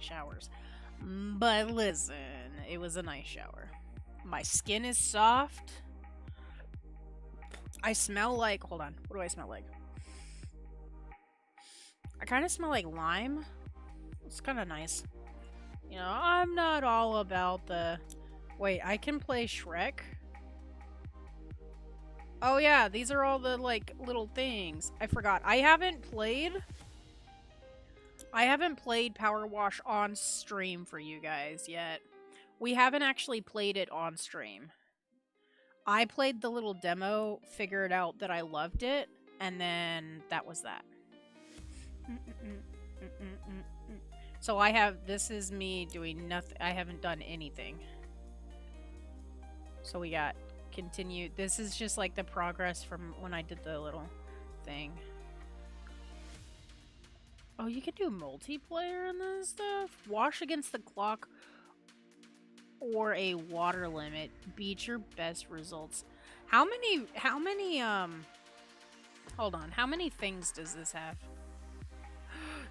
showers. But listen, it was a nice shower. My skin is soft. I smell like, hold on, what do I smell like? I kind of smell like lime. It's kind of nice. You know, I'm not all about the... Wait, I can play Shrek? Oh yeah, these are all the, like, little things. I forgot. I haven't played Power Wash on stream for you guys yet. We haven't actually played it on stream. I played the little demo, figured out that I loved it, and then that was that. So this is me doing nothing. I haven't done anything. So we got continue. This is just like the progress from when I did the little thing. Oh, you can do multiplayer in this stuff? Wash against the clock or a water limit. Beat your best results. How many, hold on. How many things does this have?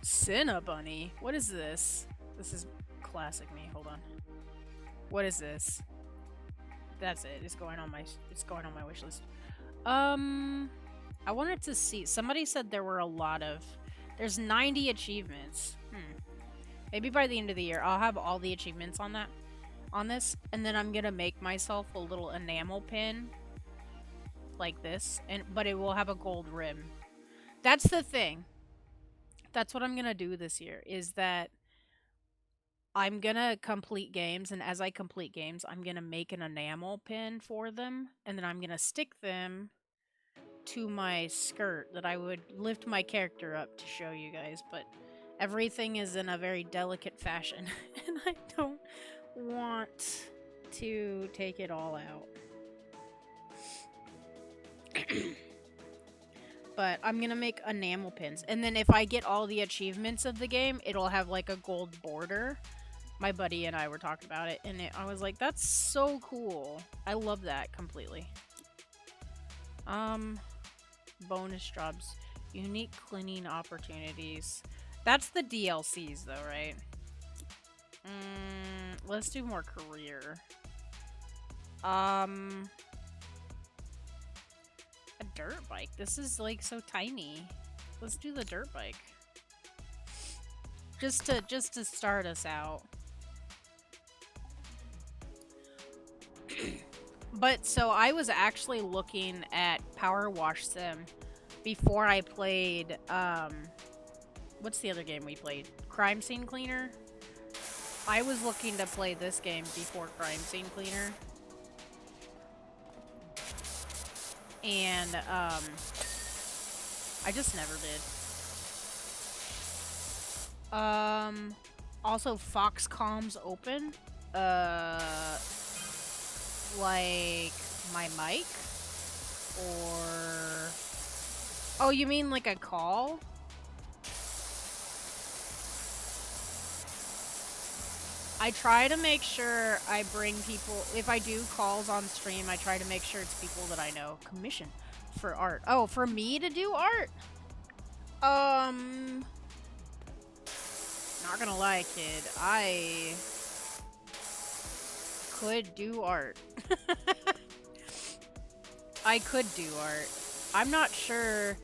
Cinnabunny. What is this? This is classic me. Hold on. What is this? That's it. It's going on my wish list. I wanted to see. Somebody said there were a lot of... There's 90 achievements. Maybe by the end of the year, I'll have all the achievements on this, and then I'm gonna make myself a little enamel pin like this, but it will have a gold rim. That's the thing. That's what I'm gonna do this year, is that I'm gonna complete games, and as I complete games, I'm gonna make an enamel pin for them, and then I'm gonna stick them to my skirt that I would lift my character up to show you guys, but everything is in a very delicate fashion, and I don't want to take it all out. But I'm gonna make enamel pins, and then if I get all the achievements of the game, it'll have like a gold border. My buddy and I were talking about it, and I was like, that's so cool. I love that completely. Bonus jobs. Unique cleaning opportunities. That's the DLCs though, right? Let's do more career. A dirt bike. This is like so tiny. Let's do the dirt bike. Just to start us out. But so I was actually looking at PowerWash Sim before I played what's the other game we played? Crime Scene Cleaner. I was looking to play this game before Crime Scene Cleaner. And I just never did. Also Foxcom's open. Like my mic? Or... Oh, you mean like a call? I try to make sure I bring people... If I do calls on stream, I try to make sure it's people that I know. Commission for art. Oh, for me to do art? Not gonna lie, kid. I... could do art. I could do art. I'm not sure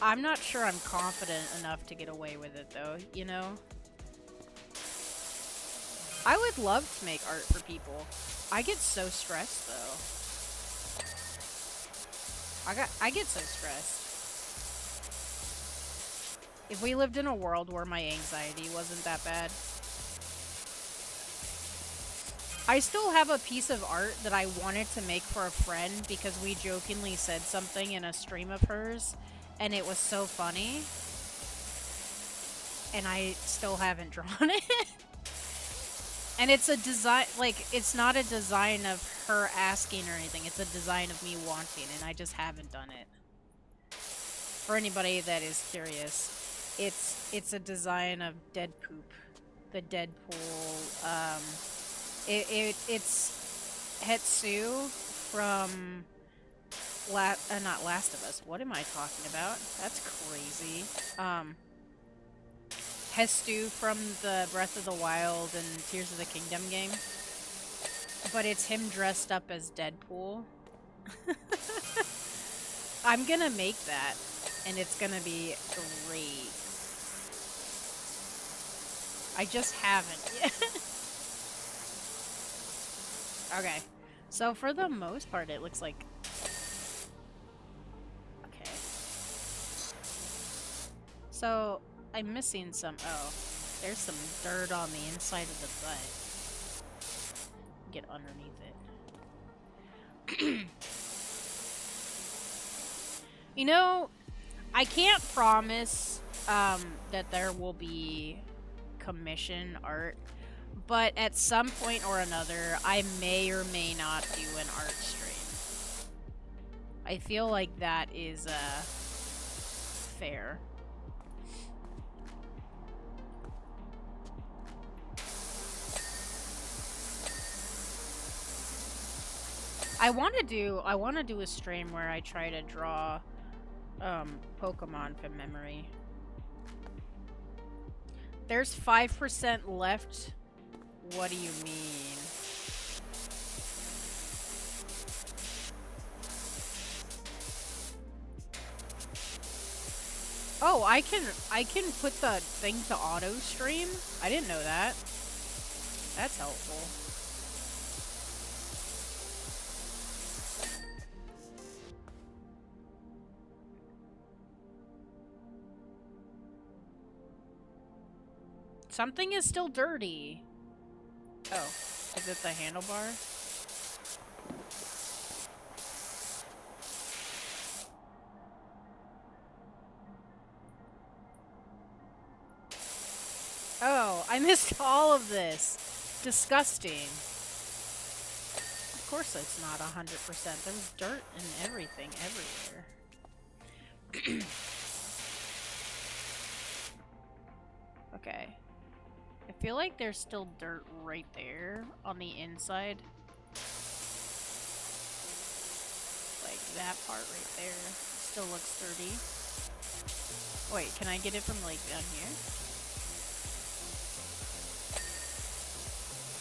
I'm confident enough to get away with it though, you know? I would love to make art for people. I get so stressed though. I get so stressed. If we lived in a world where my anxiety wasn't that bad. I still have a piece of art that I wanted to make for a friend because we jokingly said something in a stream of hers, and it was so funny. And I still haven't drawn it. And it's a design, like, it's not a design of her asking or anything. It's a design of me wanting, and I just haven't done it. For anybody that is curious, it's a design of Dead Poop. The Deadpool, It's Hetsu from not Last of Us. What am I talking about? That's crazy. Hestu from the Breath of the Wild and Tears of the Kingdom game. But it's him dressed up as Deadpool. I'm gonna make that, and it's gonna be great. I just haven't yet. Okay. So for the most part, it looks like... Okay. So, I'm missing some... Oh. There's some dirt on the inside of the butt. Get underneath it. You know, I can't promise that there will be commission art, but at some point or another, I may or may not do an art stream. I feel like that is fair. I want to do a stream where I try to draw Pokemon from memory. There's 5% left. What do you mean? Oh, I can put the thing to auto stream? I didn't know that. That's helpful. Something is still dirty. Oh, is it the handlebar? Oh, I missed all of this. Disgusting. Of course it's not 100%. There's dirt and everything everywhere. Okay. I feel like there's still dirt right there on the inside. Like that part right there still looks dirty. Wait, can I get it from like down here?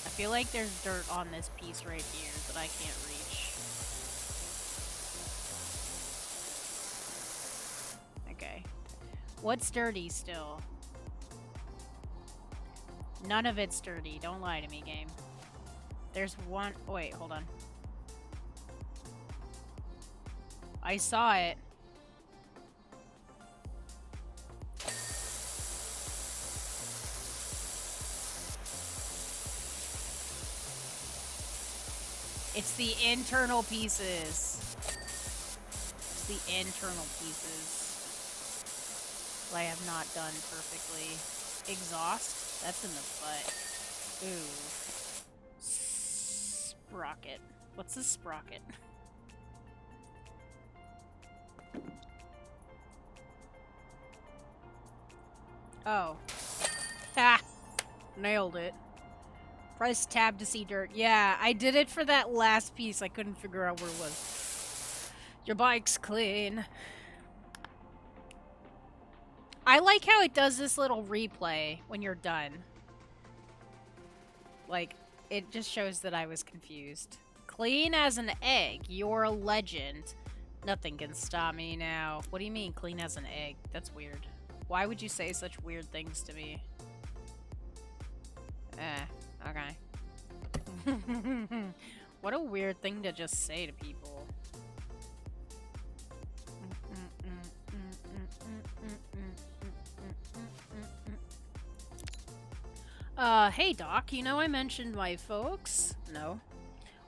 I feel like there's dirt on this piece right here that I can't reach. Okay. What's dirty still? None of it's dirty. Don't lie to me, game. There's one... Wait, hold on. I saw it. It's the internal pieces. It's the internal pieces. I have not done perfectly. Exhaust? That's in the butt. Ooh. Sprocket. What's a sprocket? Oh. Ah! Nailed it. Press tab to see dirt. Yeah, I did it for that last piece. I couldn't figure out where it was. Your bike's clean. I like how it does this little replay when you're done. Like, it just shows that I was confused. Clean as an egg. You're a legend. Nothing can stop me now. What do you mean, clean as an egg? That's weird. Why would you say such weird things to me? Okay. What a weird thing to just say to people. Hey Doc, you know I mentioned my folks? No.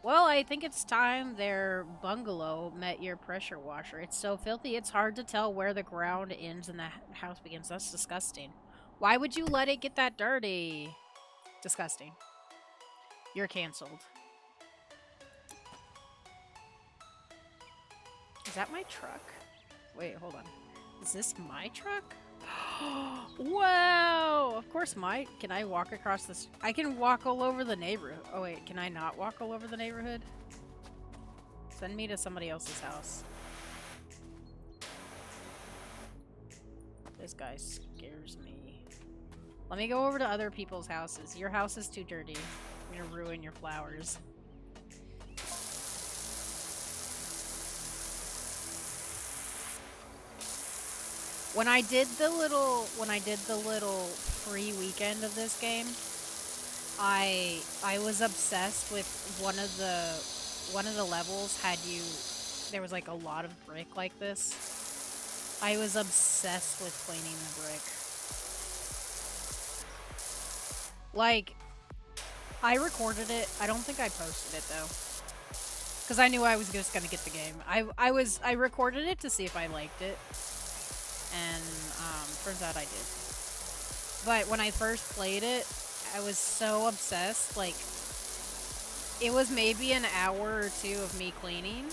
Well, I think it's time their bungalow met your pressure washer. It's so filthy, it's hard to tell where the ground ends and the house begins. That's disgusting. Why would you let it get that dirty? Disgusting. You're canceled. Is that my truck? Wait, hold on. Is this my truck? Wow! Of course my... Can I walk across this? I can walk all over the neighborhood. Oh wait, can I not walk all over the neighborhood? Send me to somebody else's house. This guy scares me. Let me go over to other people's houses. Your house is too dirty. I'm gonna ruin your flowers. When I did the little free weekend of this game, I was obsessed with one of the levels there was like a lot of brick like this. I was obsessed with cleaning the brick. Like, I recorded it. I don't think I posted it though, because I knew I was just gonna get the game. I recorded it to see if I liked it, and turns out I did. But when I first played it, I was so obsessed. Like, it was maybe an hour or two of me cleaning,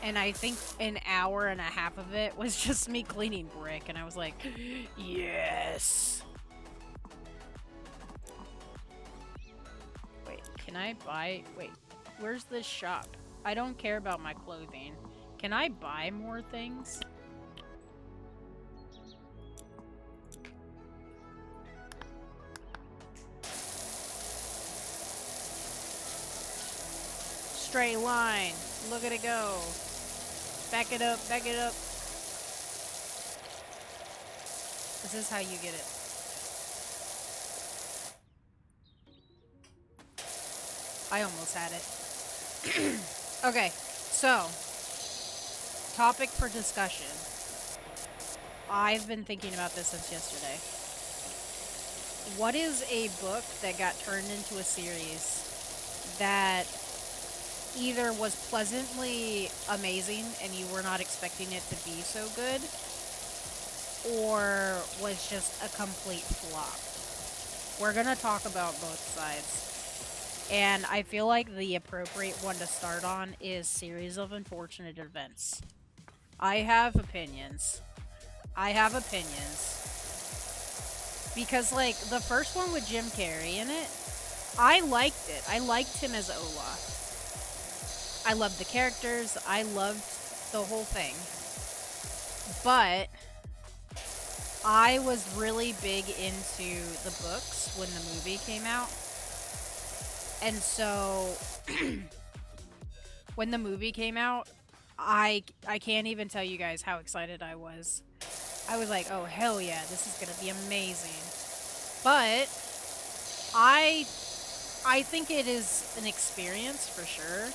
and I think an hour and a half of it was just me cleaning brick, and I was like, yes. Wait, can I buy... Wait, where's this shop? I don't care about my clothing. Can I buy more things? Straight line. Look at it go. Back it up, back it up. This is how you get it. I almost had it. Okay, so topic for discussion. I've been thinking about this since yesterday. What is a book that got turned into a series that either was pleasantly amazing and you were not expecting it to be so good, or was just a complete flop? We're gonna talk about both sides. And I feel like the appropriate one to start on is Series of Unfortunate Events. I have opinions. Because, like, the first one with Jim Carrey in it, I liked it. I liked him as Olaf. I loved the characters. I loved the whole thing. But I was really big into the books when the movie came out. And so, when the movie came out, I can't even tell you guys how excited I was. I was like, oh, hell yeah, this is gonna be amazing. But I think it is an experience for sure.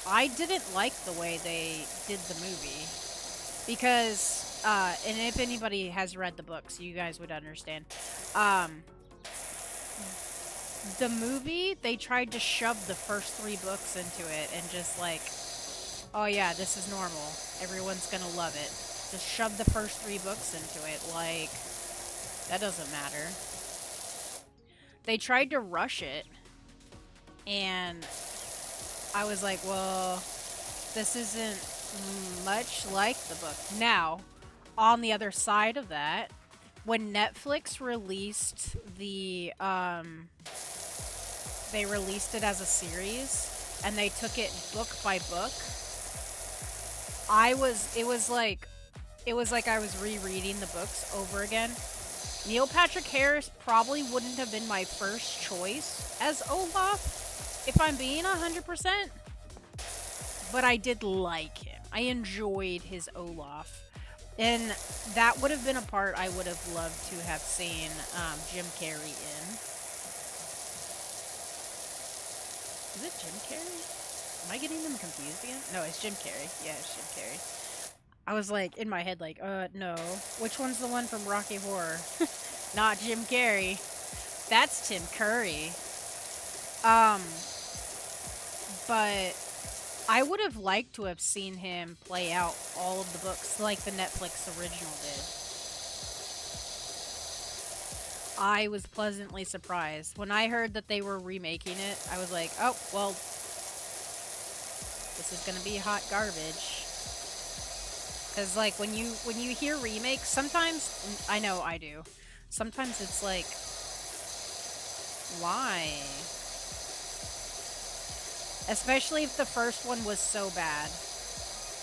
I didn't like the way they did the movie. Because, and if anybody has read the books, you guys would understand. The movie, they tried to shove the first 3 books into it and just like, oh yeah, this is normal. Everyone's gonna love it. Just shove the first 3 books into it. Like, that doesn't matter. They tried to rush it, and I was like, well, this isn't much like the book. Now, on the other side of that, when Netflix released the, they released it as a series, and they took it book by book, it was like I was rereading the books over again. Neil Patrick Harris probably wouldn't have been my first choice as Olaf, if I'm being 100%, but I did like him. I enjoyed his Olaf. And that would have been a part I would have loved to have seen Jim Carrey in. Is it Jim Carrey? Am I getting them confused again? No, it's Jim Carrey. Yeah, it's Jim Carrey. I was like, in my head, like, no. Which one's the one from Rocky Horror? Not Jim Carrey. That's Tim Curry. But I would have liked to have seen him play out all of the books like the Netflix original did. I was pleasantly surprised. When I heard that they were remaking it, I was like, oh, well, this is gonna be hot garbage. Because, like, when you hear remakes, sometimes, I know I do, sometimes it's like, why? Especially if the first one was so bad.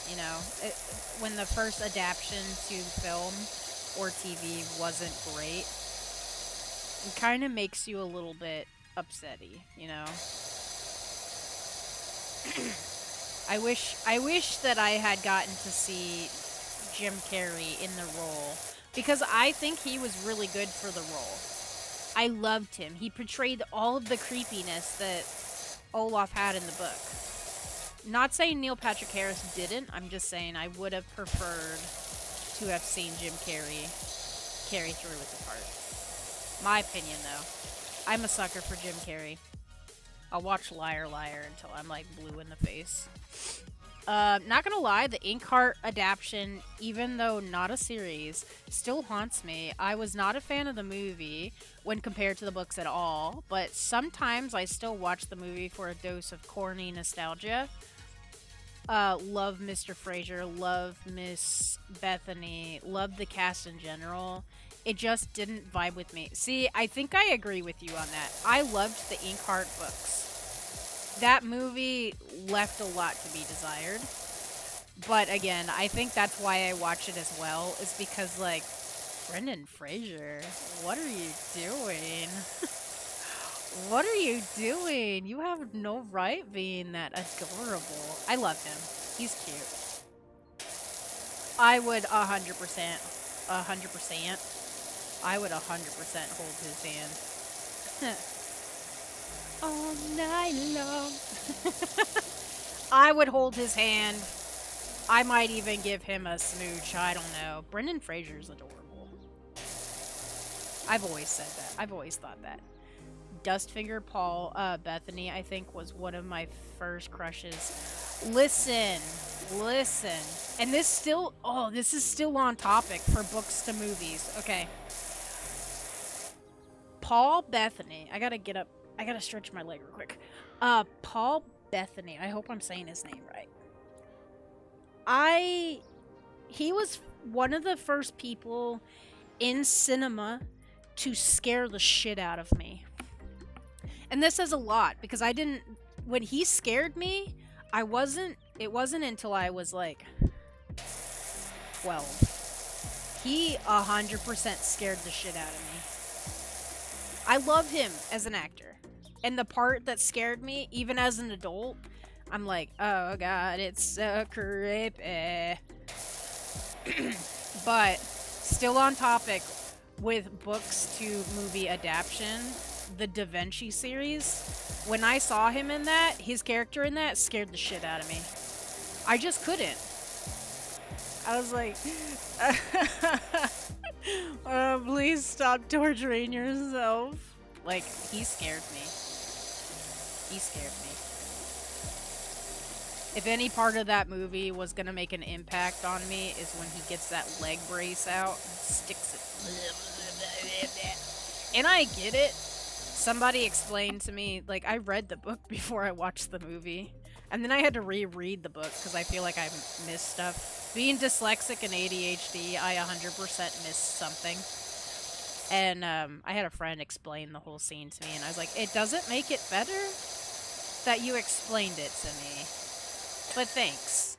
You know, when the first adaptation to film or TV wasn't great. It kind of makes you a little bit upsetty, you know? I wish that I had gotten to see Jim Carrey in the role because I think he was really good for the role. I loved him. He portrayed all of the creepiness that Olaf had in the book. Not saying Neil Patrick Harris didn't. I'm just saying I would have preferred to have seen Jim Carrey carry through with the part. My opinion, though. I'm a sucker for Jim Carrey. I'll watch Liar Liar until I'm like blue in the face. Not gonna lie, the Inkheart adaptation, even though not a series, still haunts me. I was not a fan of the movie when compared to the books at all, but sometimes I still watch the movie for a dose of corny nostalgia. Love Mr. Fraser, love Miss Bethany, love the cast in general. It just didn't vibe with me. See, I think I agree with you on that. I loved the Inkheart books. That movie left a lot to be desired. But again, I think that's why I watch it as well, is because, like, Brendan Fraser, what are you doing? What are you doing? You have no right being that adorable. I love him. He's cute. I would 100%, I would 100% hold his hand. All night long. I would hold his hand. I might even give him a smooch. I don't know. Brendan Fraser's adorable. I've always said that. I've always thought that. Dustfinger Paul Bethany, I think, was one of my first crushes. Listen. And this still, this is still on topic for books to movies. Okay. Paul Bethany. I gotta get up. I gotta stretch my leg real quick. Paul Bethany. I hope I'm saying his name right. He was one of the first people in cinema to scare the shit out of me. And this says a lot because when he scared me, it wasn't until I was like 12. He 100% scared the shit out of me. I love him as an actor. And the part that scared me, even as an adult, I'm like, oh god, it's so creepy. But, still on topic, with books to movie adaptation, the Da Vinci series, when I saw him in that, his character in that scared the shit out of me. I just couldn't. I was like, please stop torturing yourself. Like, he scared me. He scared me. If any part of that movie was gonna make an impact on me is when he gets that leg brace out and sticks it. And I get it. Somebody explained to me, like, I read the book before I watched the movie. And then I had to reread the book because I feel like I missed stuff. Being dyslexic and ADHD, I 100% missed something. And I had a friend explain the whole scene to me, and I was like, it doesn't make it better that you explained it to me. But thanks.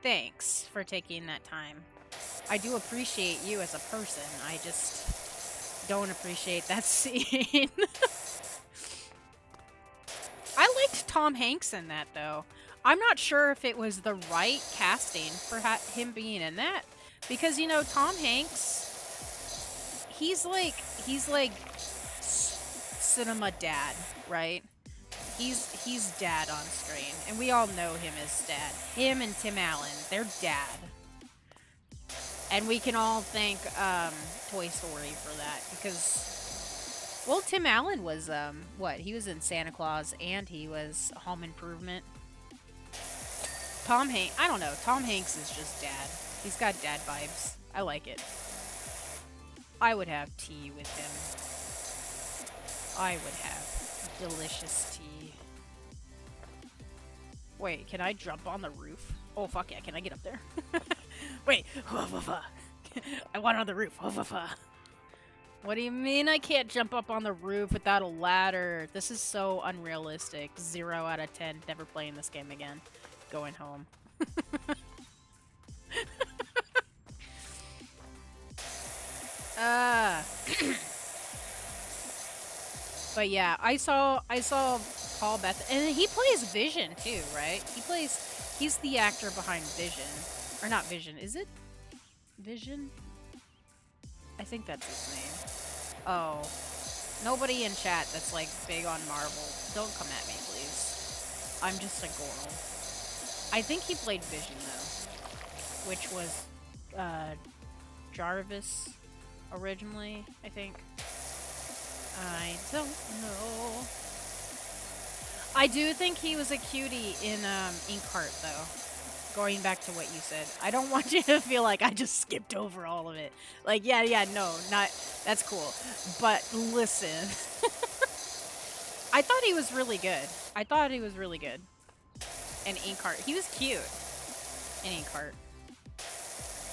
Thanks for taking that time. I do appreciate you as a person. I just don't appreciate that scene. I liked Tom Hanks in that, though. I'm not sure if it was the right casting for him being in that. Because, you know, Tom Hanks, he's like cinema dad, right? He's dad on screen, and we all know him as dad. Him and Tim Allen, they're dad. And we can all thank Toy Story for that because, well, Tim Allen was he was in Santa Claus and he was Home Improvement. Tom Hanks, I don't know. Tom Hanks is just dad. He's got dad vibes. I like it. I would have tea with him. I would have delicious tea. Wait, can I jump on the roof? Oh, fuck yeah, can I get up there? Wait, I want on the roof. What do you mean I can't jump up on the roof without a ladder? This is so unrealistic. 0 out of 10. Never playing this game again. Going home. But yeah, I saw Paul Beth, and he plays Vision too, right? He's the actor behind Vision, or not Vision? Is it Vision? I think that's his name. Oh, nobody in chat that's like big on Marvel, don't come at me, please. I'm just a girl. I think he played Vision though, which was Jarvis originally, I think. I don't know. I do think he was a cutie in Inkheart, though. Going back to what you said, I don't want you to feel like I just skipped over all of it. Like, yeah, no, not that's cool. But listen, I thought he was really good. I thought he was really good in Inkheart. He was cute in Inkheart.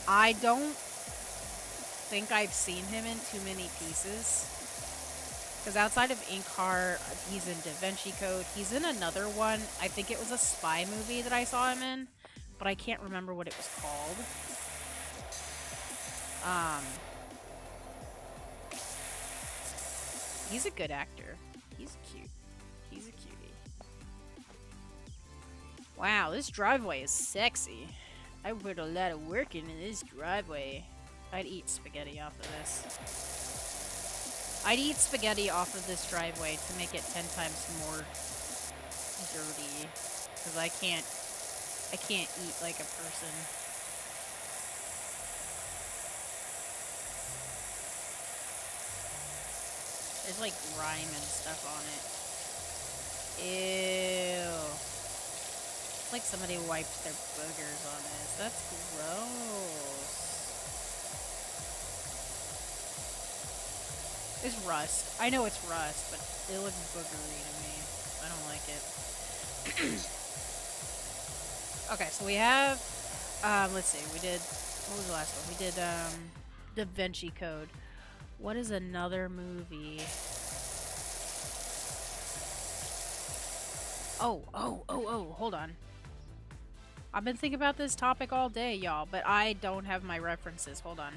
I don't think I've seen him in too many pieces. Because outside of Inkheart, he's in Da Vinci Code. He's in another one. I think it was a spy movie that I saw him in, but I can't remember what it was called. He's a good actor. He's cute. He's a cutie. Wow, this driveway is sexy. I put a lot of work into this driveway. I'd eat spaghetti off of this. I'd eat spaghetti off of this driveway to make it 10 times more dirty. Because I can't eat like a person. There's like grime and stuff on it. Ew. It's like somebody wiped their boogers on this. That's gross. It's rust. I know it's rust, but it looks boogery to me. I don't like it. Okay, so we have, let's see, we did, what was the last one? We did, Da Vinci Code. What is another movie? Oh, hold on. I've been thinking about this topic all day, y'all, but I don't have my references. Hold on.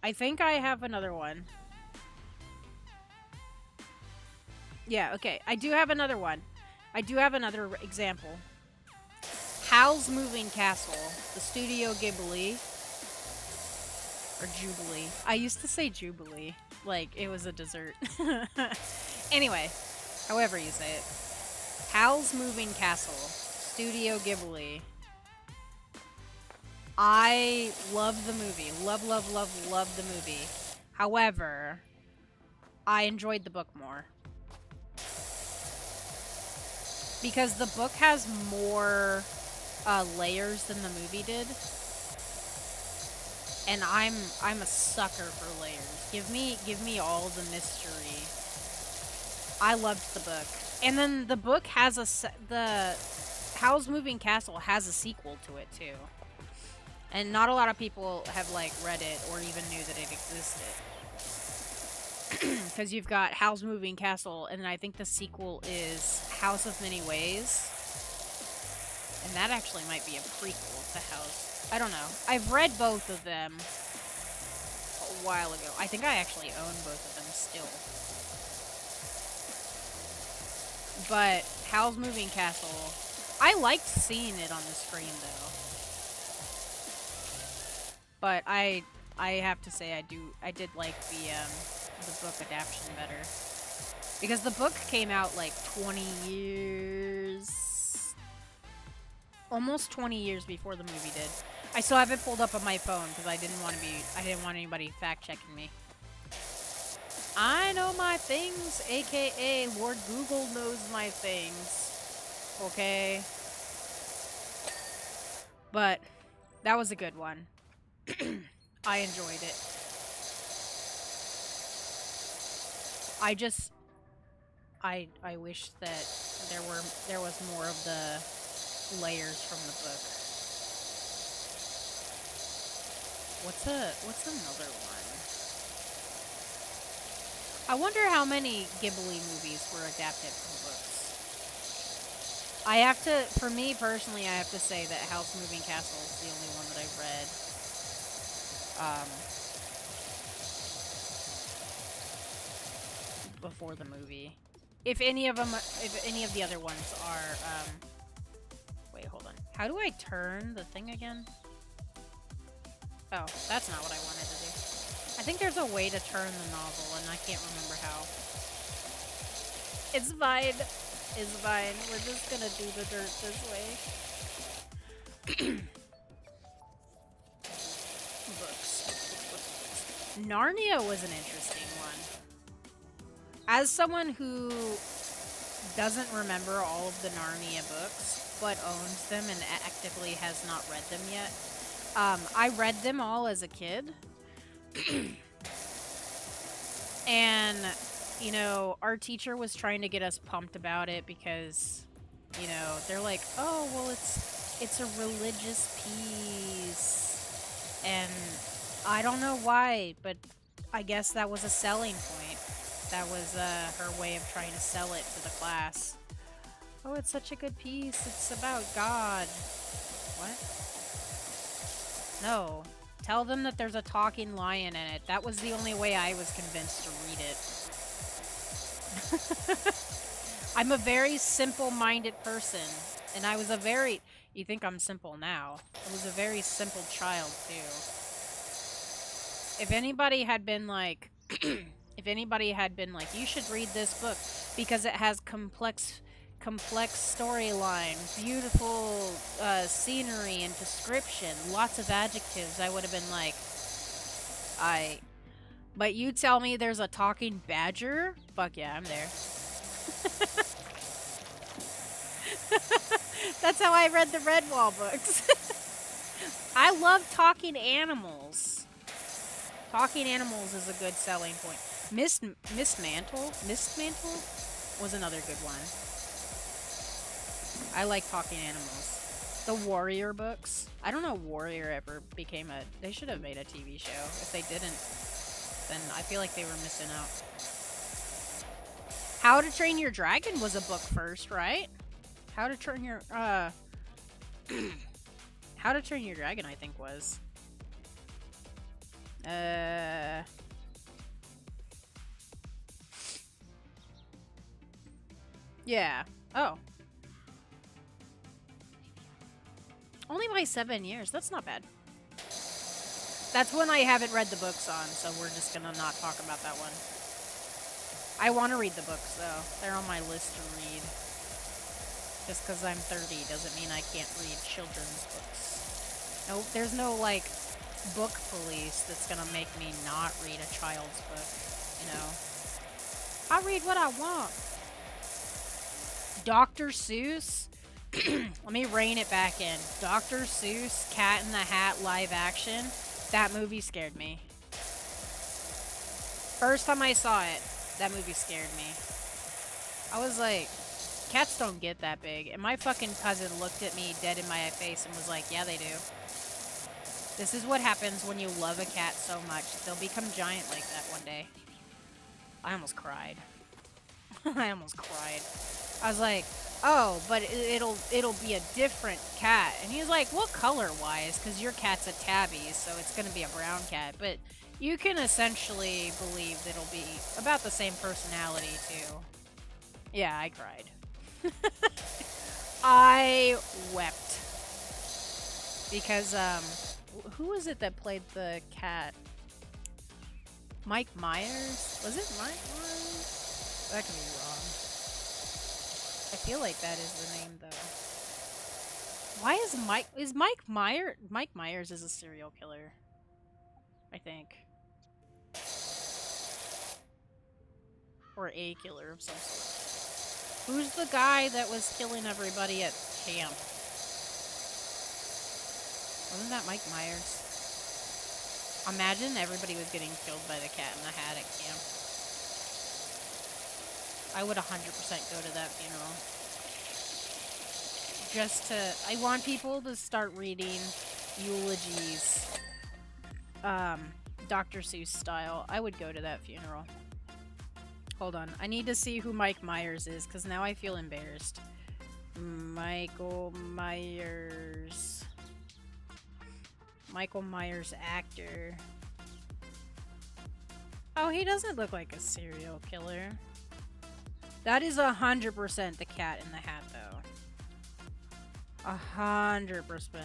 I think I have another one. Yeah, okay. I do have another one. I do have another example. Howl's Moving Castle, the Studio Ghibli. Or Jubilee. I used to say Jubilee. Like, it was a dessert. Anyway, however you say it. Howl's Moving Castle, Studio Ghibli. I love the movie. Love the movie. However, I enjoyed the book more. Because the book has more layers than the movie did. And I'm a sucker for layers. Give me all the mystery. I loved the book. And then the book has the Howl's Moving Castle has a sequel to it too. And not a lot of people have like read it or even knew that it existed. Because you've got Howl's Moving Castle, and then I think the sequel is House of Many Ways. And that actually might be a prequel to House. I don't know. I've read both of them a while ago. I think I actually own both of them still. But Howl's Moving Castle, I liked seeing it on the screen though. But I have to say I did like the book adaptation better. Because the book came out like 20 years, almost 20 years before the movie did. I still have it pulled up on my phone because I didn't want anybody fact checking me. I know my things, aka Lord Google knows my things. Okay. But that was a good one. I enjoyed it. I wish that there was more of the layers from the book. What's another one? I wonder how many Ghibli movies were adapted from books. I have to, for me personally, I have to say that House Moving Castle is the only one that I've read. Before the movie. If any of them, if any of the other ones are, wait, hold on. How do I turn the thing again? Oh, that's not what I wanted to do. I think there's a way to turn the novel, and I can't remember how. It's fine. It's fine. We're just gonna do the dirt this way. Books. Narnia was an interesting one. As someone who doesn't remember all of the Narnia books, but owns them and actively has not read them yet, I read them all as a kid. And, you know, our teacher was trying to get us pumped about it because, you know, they're like, oh, well, it's a religious piece. And I don't know why, but I guess that was a selling point. That was her way of trying to sell it to the class. Oh, it's such a good piece. It's about God. What? No. Tell them that there's a talking lion in it. That was the only way I was convinced to read it. I'm a very simple-minded person. And I was a very... You think I'm simple now. I was a very simple child, too. If anybody had been like... if anybody had been like, you should read this book because it has complex storyline, beautiful scenery and description, lots of adjectives, I would have been like, but you tell me there's a talking badger? Fuck yeah, I'm there. That's how I read the Redwall books. I love talking animals. Talking animals is a good selling point. Miss Mantle was another good one. I like talking animals. The Warrior books. I don't know if Warrior ever became a... They should have made a TV show. If they didn't, then I feel like they were missing out. How to Train Your Dragon was a book first, right? How to Train Your... How to Train Your Dragon, I think, was... Yeah. Oh. Only by 7 years. That's not bad. That's one I haven't read the books on, so we're just gonna not talk about that one. I want to read the books, though. They're on my list to read. Just because I'm 30 doesn't mean I can't read children's books. No, there's no, like, book police that's gonna make me not read a child's book, you know? I read what I want. Dr. Seuss? Let me rein it back in. Dr. Seuss, Cat in the Hat live action. That movie scared me. First time I saw it, that movie scared me. I was like, cats don't get that big. And my fucking cousin looked at me dead in my face and was like, yeah, they do. This is what happens when you love a cat so much. They'll become giant like that one day. I almost cried. I almost cried. I was like, oh, but it'll be a different cat. And he was like, what color-wise? Because your cat's a tabby, so it's going to be a brown cat. But you can essentially believe that it'll be about the same personality, too. Yeah, I cried. I wept. Because, who was it that played the cat? Mike Myers? Was it Mike Myers? That could be wrong. I feel like that is the name, though. Why is Mike Myers is a serial killer. I think. Or a killer of some sort. Who's the guy that was killing everybody at camp? Wasn't that Mike Myers? Imagine everybody was getting killed by the Cat in the Hat at camp. I would 100% go to that funeral. Just to... I want people to start reading eulogies. Dr. Seuss style. I would go to that funeral. Hold on. I need to see who Mike Myers is, because now I feel embarrassed. Michael Myers. Michael Myers actor. Oh, he doesn't look like a serial killer. That is 100% the cat in the hat, though. 100%.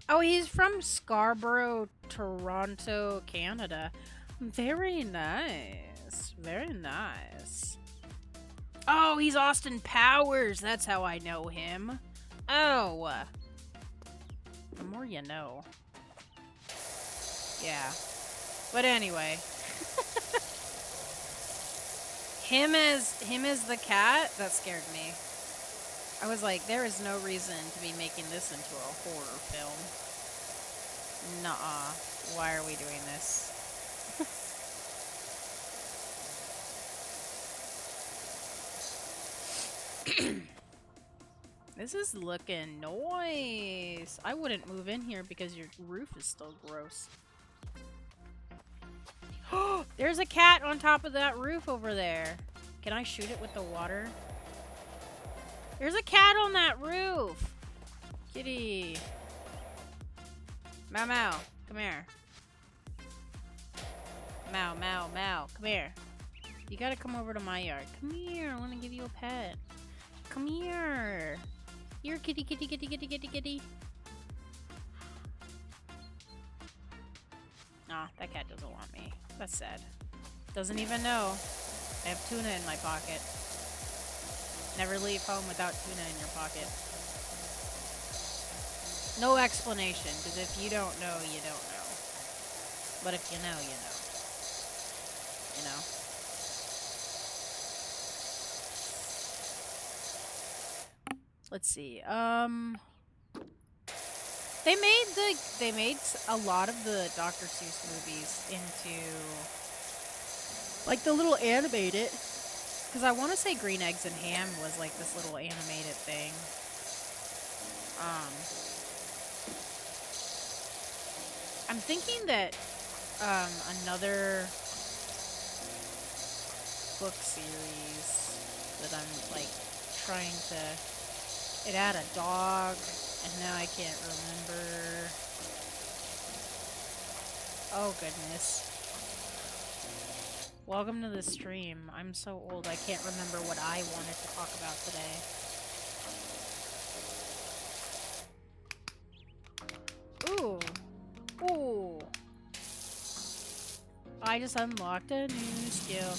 Oh, he's from Scarborough, Toronto, Canada. Very nice. Very nice. Oh, he's Austin Powers. That's how I know him. Oh. The more you know. Yeah. But anyway. him as the cat, that scared me. I was like, there is no reason to be making this into a horror film. Nuh-uh. Why are we doing this? This is looking nice. I wouldn't move in here because your roof is still gross. There's a cat on top of that roof over there. Can I shoot it with the water? There's a cat on that roof. Kitty. Meow meow. Come here. Meow meow meow. Come here. You gotta come over to my yard. Come here. I want to give you a pet. Come here. Here, kitty, kitty, kitty, kitty, kitty, kitty. Aw, that cat doesn't want me. That's sad. Doesn't even know. I have tuna in my pocket. Never leave home without tuna in your pocket. No explanation, because if you don't know, you don't know. But if you know, you know. You know? Let's see. They made a lot of the Dr. Seuss movies into like the little animated. Because I want to say Green Eggs and Ham was like this little animated thing. I'm thinking that another book series that I'm like trying to. It had a dog, and now I can't remember. Oh goodness. Welcome to the stream. I'm so old I can't remember what I wanted to talk about today. Ooh. Ooh. I just unlocked a new skill.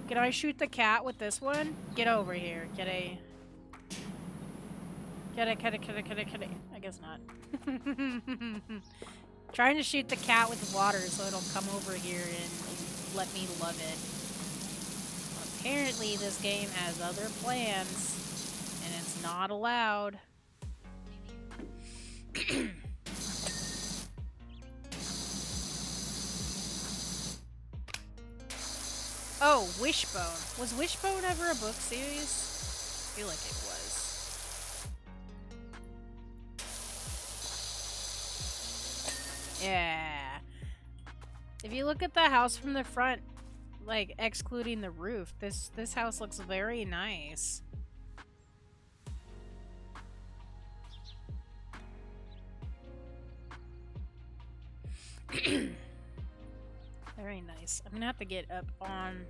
Can I shoot the cat with this one? Get over here. Get it. I guess not. Trying to shoot the cat with water so it'll come over here and let me love it. Apparently this game has other plans and it's not allowed. Oh, Wishbone. Was Wishbone ever a book series? I feel like it was. Yeah. If you look at the house from the front, like excluding the roof, this house looks very nice. Very nice. I'm gonna have to get up on...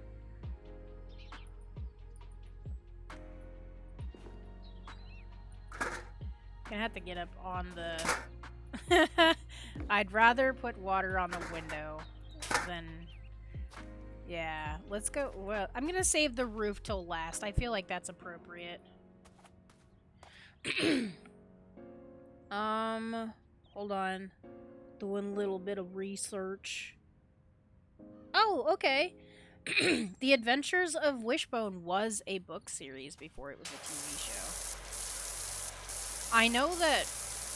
Gonna have to get up on the... I'd rather put water on the window than... Yeah, let's go... Well, I'm gonna save the roof till last. I feel like that's appropriate. Hold on. Doing a little bit of research. Oh, okay. The Adventures of Wishbone was a book series before it was a TV show. I know that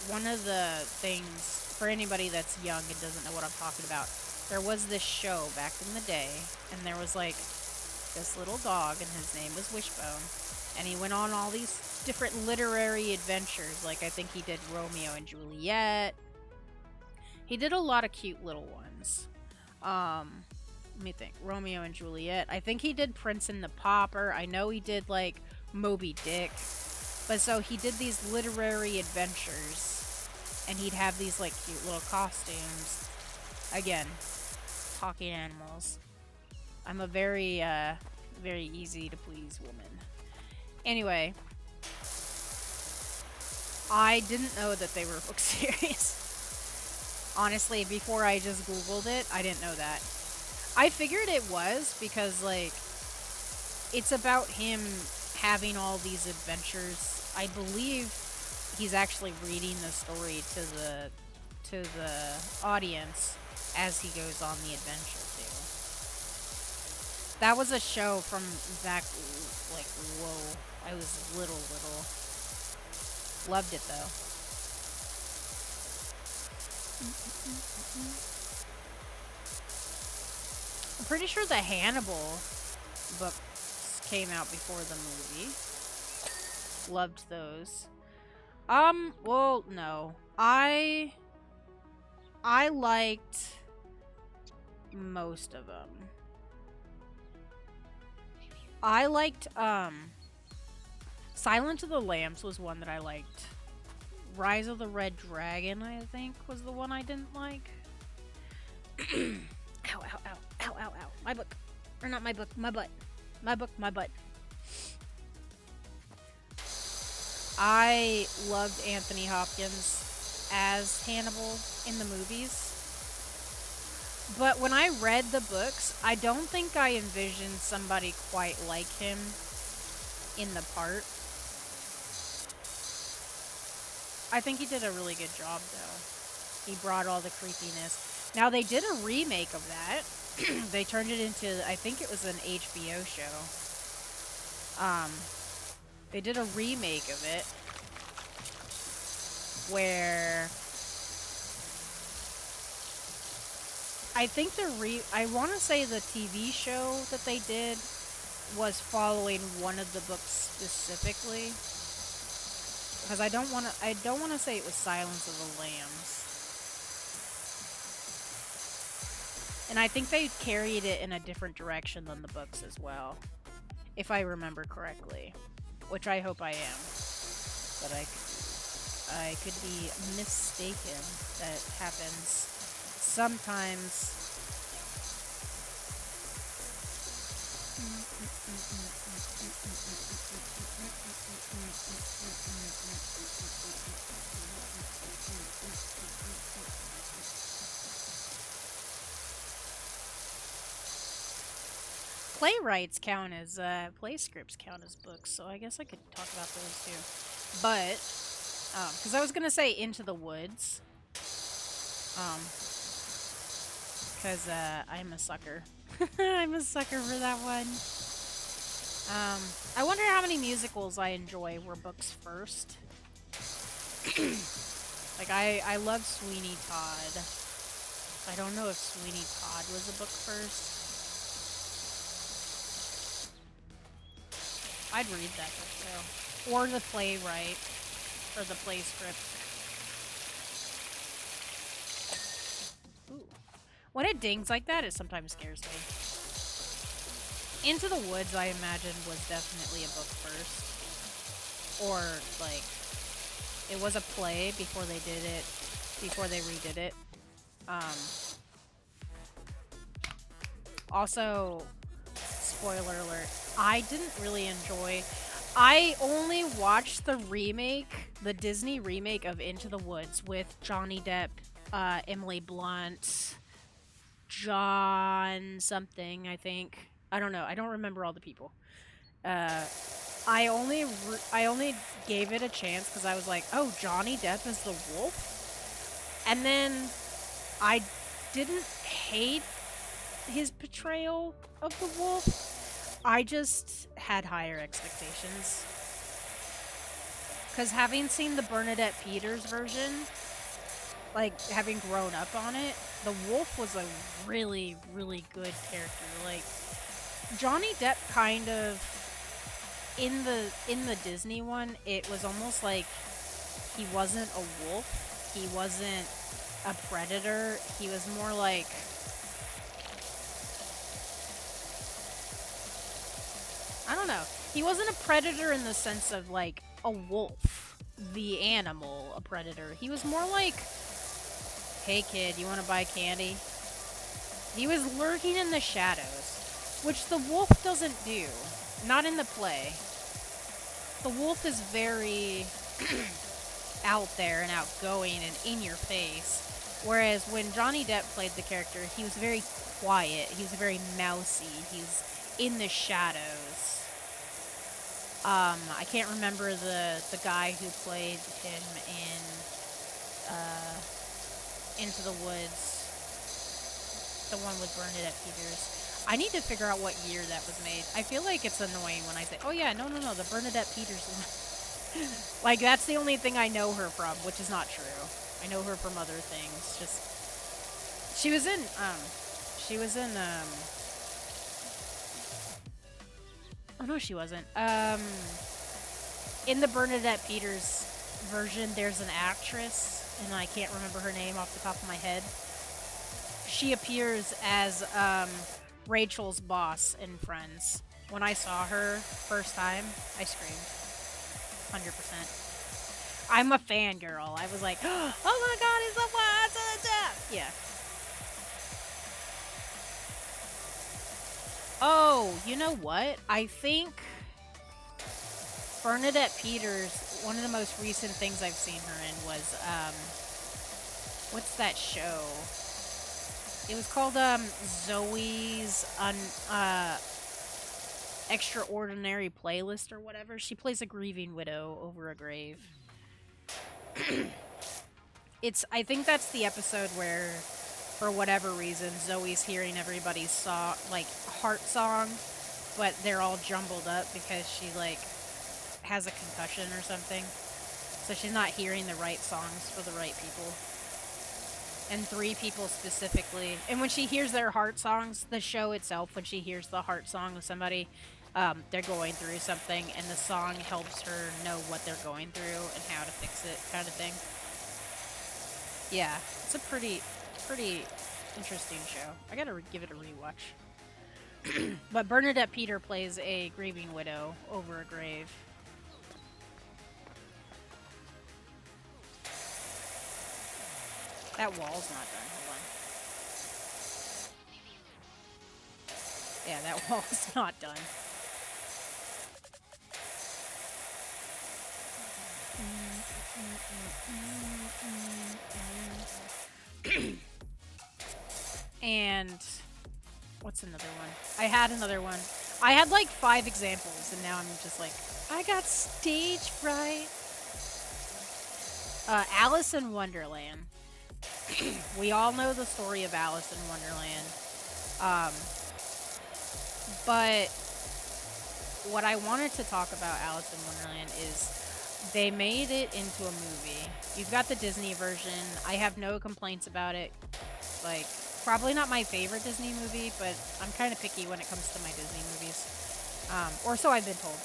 one of the things, for anybody that's young and doesn't know what I'm talking about, there was this show back in the day, and there was like this little dog, and his name was Wishbone, and he went on all these different literary adventures. Like, I think he did Romeo and Juliet. He did a lot of cute little ones. Let me think. Romeo and Juliet. I think he did Prince and the Pauper. I know he did, like, Moby Dick. But so he did these literary adventures, and he'd have these like cute little costumes. Again, talking animals. I'm a very, very easy to please woman. Anyway, I didn't know that they were book series. Honestly, before I just Googled it, I didn't know that. I figured it was because, like, it's about him having all these adventures. I believe he's actually reading the story to the audience as he goes on the adventure too. That was a show from back, like, whoa, I was little. Loved it though. I'm pretty sure the Hannibal books came out before the movie. Loved those. Well, no. I liked most of them. I liked, Silence of the Lambs was one that I liked. Rise of the Red Dragon, I think, was the one I didn't like. Ow, ow, ow, ow, ow, ow. My book. Or not my book, my butt. My book, my butt. I loved Anthony Hopkins as Hannibal in the movies. But when I read the books, I don't think I envisioned somebody quite like him in the part. I think he did a really good job, though. He brought all the creepiness. Now, they did a remake of that. They turned it into, I think it was an HBO show. They did a remake of it where I think I want to say the TV show that they did was following one of the books specifically. Because I don't want to say it was Silence of the Lambs. And I think they carried it in a different direction than the books as well. If I remember correctly. Which I hope I am. But I could be mistaken. That happens sometimes. Playwrights count as, play scripts count as books, so I guess I could talk about those too. But, because I was gonna say Into the Woods. Because, I'm a sucker. I'm a sucker for that one. I wonder how many musicals I enjoy were books first. Like, I love Sweeney Todd. I don't know if Sweeney Todd was a book first. I'd read that book, though. Or the playwright. Or the play script. Ooh. When it dings like that, it sometimes scares me. Into the Woods, I imagine, was definitely a book first. Or, like, it was a play before they did it, before they redid it. Also, spoiler alert, I didn't really enjoy... I only watched the remake, the Disney remake of Into the Woods with Johnny Depp, Emily Blunt, John something, I think. I don't know. I don't remember all the people. I only gave it a chance because I was like, oh, Johnny Depp is the wolf? And then I didn't hate his portrayal of the wolf. I just had higher expectations. Because having seen the Bernadette Peters version, like, having grown up on it, the wolf was a really, really good character. Like, Johnny Depp kind of, in the Disney one, it was almost like he wasn't a wolf, he wasn't a predator, he was more like... I don't know. He wasn't a predator in the sense of, like, a wolf, the animal, a predator. He was more like, hey kid, you want to buy candy? He was lurking in the shadows, which the wolf doesn't do. Not in the play. The wolf is very out there and outgoing and in your face. Whereas when Johnny Depp played the character, he was very quiet. He was very mousy. He was in the shadows. I can't remember the guy who played him in Into the Woods. The one with Bernadette Peters. I need to figure out what year that was made. I feel like it's annoying when I say, oh yeah, no, the Bernadette Peters one. Like, that's the only thing I know her from, which is not true. I know her from other things. Just, she was in, oh no, she wasn't. In the Bernadette Peters version, there's an actress, and I can't remember her name off the top of my head. She appears as, Rachel's boss in Friends. When I saw her first time, I screamed. 100%. I'm a fangirl. I was like, oh my god, it's the boss! Yeah. Oh, you know what? I think Bernadette Peters, one of the most recent things I've seen her in was, what's that show? It was called, Zoe's Extraordinary Playlist or whatever. She plays a grieving widow over a grave. I think that's the episode where, for whatever reason, Zoe's hearing everybody's heart song, but they're all jumbled up because she, like, has a concussion or something. So she's not hearing the right songs for the right people. And 3 people specifically. And when she hears their heart songs, the show itself, when she hears the heart song of somebody, they're going through something, and the song helps her know what they're going through and how to fix it, kind of thing. Yeah, it's a pretty interesting show. I gotta give it a rewatch. But Bernadette Peter plays a grieving widow over a grave. That wall's not done. Hold on. Yeah, that wall's not done. And what's another one? I had another one. I had like 5 examples, and now I'm just like, I got stage fright. Alice in Wonderland. We all know the story of Alice in Wonderland. But what I wanted to talk about Alice in Wonderland is they made it into a movie. You've got the Disney version. I have no complaints about it. Like, probably not my favorite Disney movie, but I'm kind of picky when it comes to my Disney movies. Or so I've been told.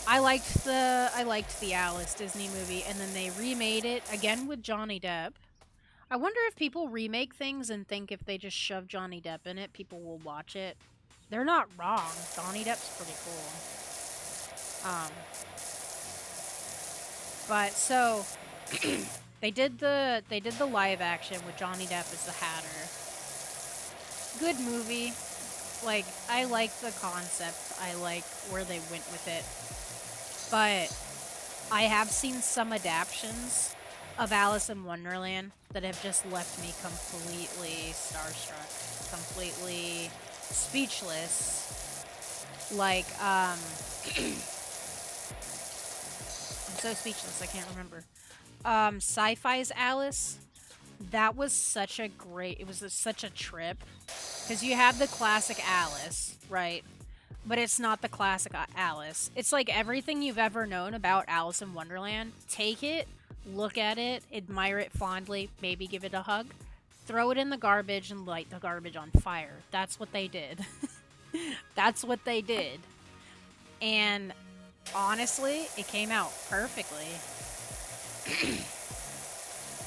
I liked the Alice Disney movie, and then they remade it again with Johnny Depp. I wonder if people remake things and think if they just shove Johnny Depp in it, people will watch it. They're not wrong. Johnny Depp's pretty cool. But so they did the live action with Johnny Depp as the Hatter. Good movie. Like, I like the concept. I like where they went with it. But I have seen some adaptions of Alice in Wonderland that have just left me completely starstruck, completely speechless. Like, I'm so speechless, I can't remember. Sci-Fi's Alice, that was such a such a trip. Because you have the classic Alice, right? But it's not the classic Alice. It's like everything you've ever known about Alice in Wonderland. Take it, look at it, admire it fondly, maybe give it a hug, throw it in the garbage and light the garbage on fire. That's what they did. That's what they did. And honestly, it came out perfectly.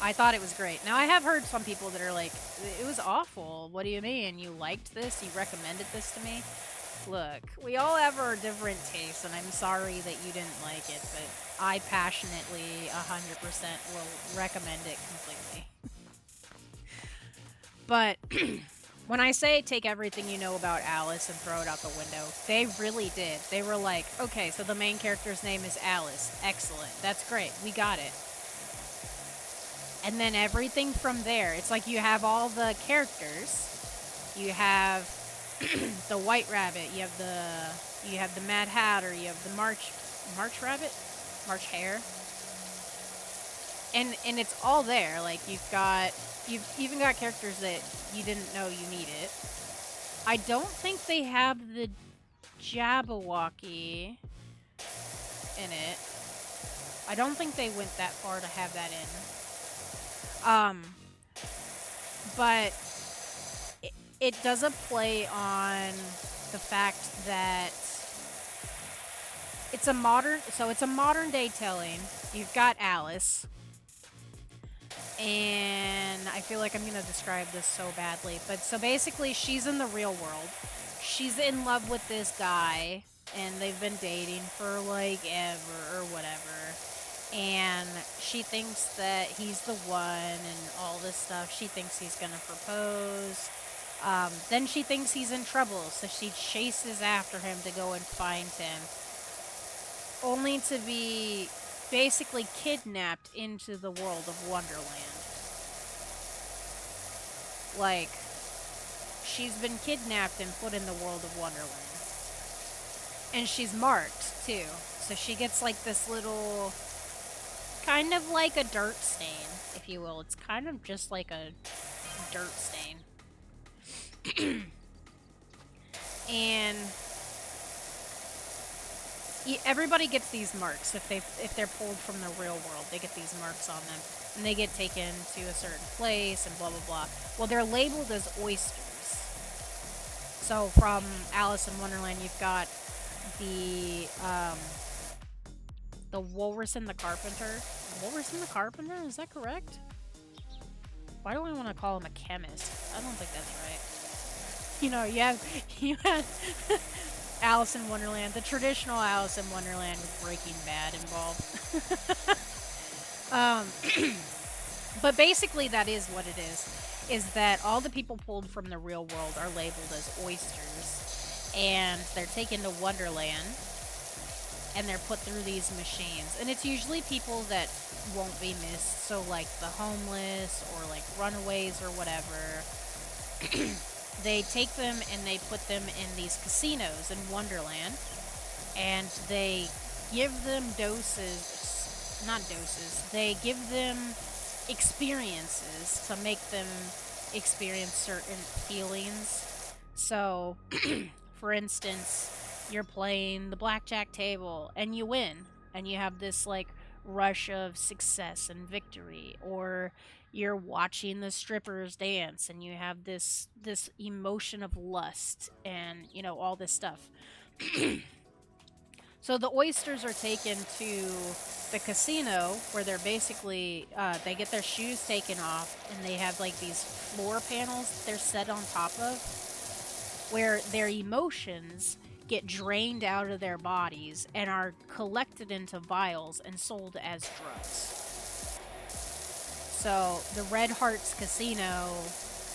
I thought it was great. Now, I have heard some people that are like, it was awful. What do you mean? You liked this? You recommended this to me? Look, we all have our different tastes, and I'm sorry that you didn't like it, but I passionately 100% will recommend it completely. But when I say take everything you know about Alice and throw it out the window, they really did. They were like, okay, so the main character's name is Alice. Excellent. That's great. We got it. And then everything from there, it's like you have all the characters. You have the White Rabbit. You have the Mad Hatter. You have the March Rabbit, March Hare. And it's all there. Like you've even got characters that you didn't know you needed. I don't think they have the Jabberwocky in it. I don't think they went that far to have that in. But it does a play on the fact that it's a modern day telling. You've got Alice. And I feel like I'm going to describe this so badly. But so basically, she's in the real world. She's in love with this guy. And they've been dating for like ever or whatever. And she thinks that he's the one and all this stuff. She thinks he's going to propose. Then she thinks he's in trouble. So she chases after him to go and find him. Only to be basically kidnapped into the world of Wonderland. Like, she's been kidnapped and put in the world of Wonderland. And she's marked, too. So she gets, like, this little, kind of like a dirt stain, if you will. It's kind of just like a dirt stain. And everybody gets these marks if they're pulled from the real world. They get these marks on them, and they get taken to a certain place and blah blah blah. Well, they're labeled as oysters. So from Alice in Wonderland, you've got the Walrus and the Carpenter. Walrus and the Carpenter, is that correct? Why do I want to call him a chemist? I don't think that's right. You know, you had Alice in Wonderland, the traditional Alice in Wonderland with Breaking Bad involved. But basically that is what it is that all the people pulled from the real world are labeled as oysters, and they're taken to Wonderland, and they're put through these machines. And it's usually people that won't be missed, so like the homeless or like runaways or whatever. They take them and they put them in these casinos in Wonderland, and they give them they give them experiences to make them experience certain feelings. So, for instance, you're playing the blackjack table and you win, and you have this like rush of success and victory, or you're watching the strippers dance and you have this emotion of lust and, you know, all this stuff. So the oysters are taken to the casino, where they're basically they get their shoes taken off, and they have like these floor panels they're set on top of, where their emotions get drained out of their bodies and are collected into vials and sold as drugs. So the Red Hearts Casino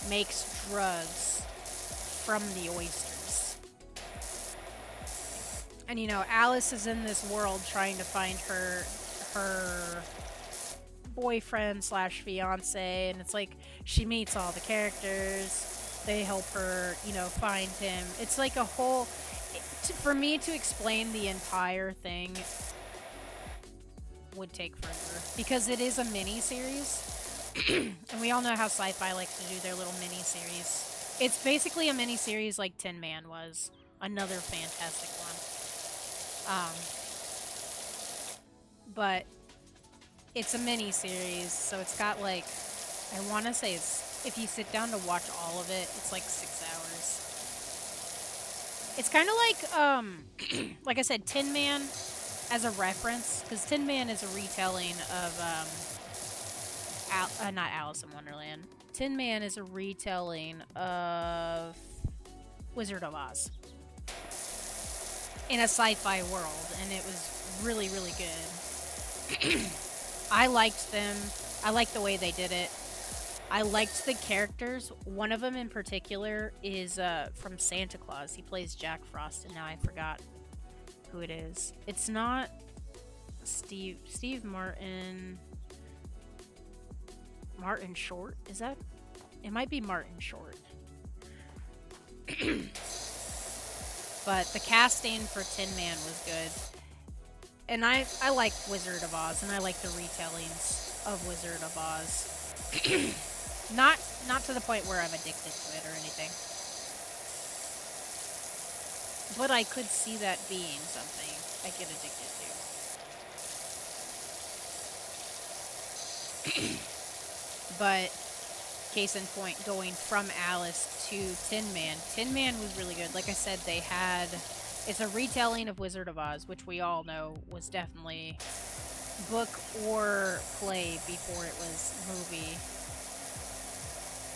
makes drugs from the oysters. And you know, Alice is in this world trying to find her boyfriend / fiance, and it's like she meets all the characters. They help her, you know, find him. It's like a whole... For me to explain the entire thing would take forever, because it is a mini-series. And we all know how sci-fi likes to do their little mini-series. It's basically a mini-series like Tin Man was. Another fantastic one. But it's a mini-series, so it's got like... I want to say it's... If you sit down to watch all of it, it's like 6 hours. It's kind of like, like I said, Tin Man as a reference, because Tin Man is a retelling of, not Alice in Wonderland. Tin Man is a retelling of Wizard of Oz. in a sci-fi world, and it was really, really good. I liked them. I liked the way they did it. I liked the characters. One of them in particular is from Santa Claus. He plays Jack Frost, and now I forgot who it is. It's not Steve Martin. Martin Short? Is that? It might be Martin Short. But the casting for Tin Man was good. And I like Wizard of Oz, and I like the retellings of Wizard of Oz. Not to the point where I'm addicted to it or anything. But I could see that being something I get addicted to. But case in point, going from Alice to Tin Man. Tin Man was really good. Like I said, it's a retelling of Wizard of Oz, which we all know was definitely book or play before it was movie.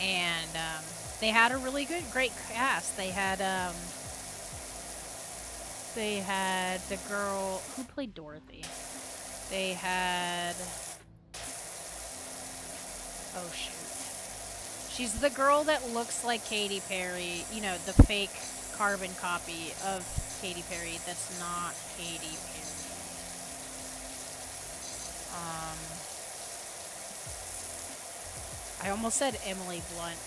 And they had a really great cast. They had the girl who played Dorothy. They had, oh shoot. She's the girl that looks like Katy Perry, you know, the fake carbon copy of Katy Perry that's not Katy Perry. I almost said Emily Blunt.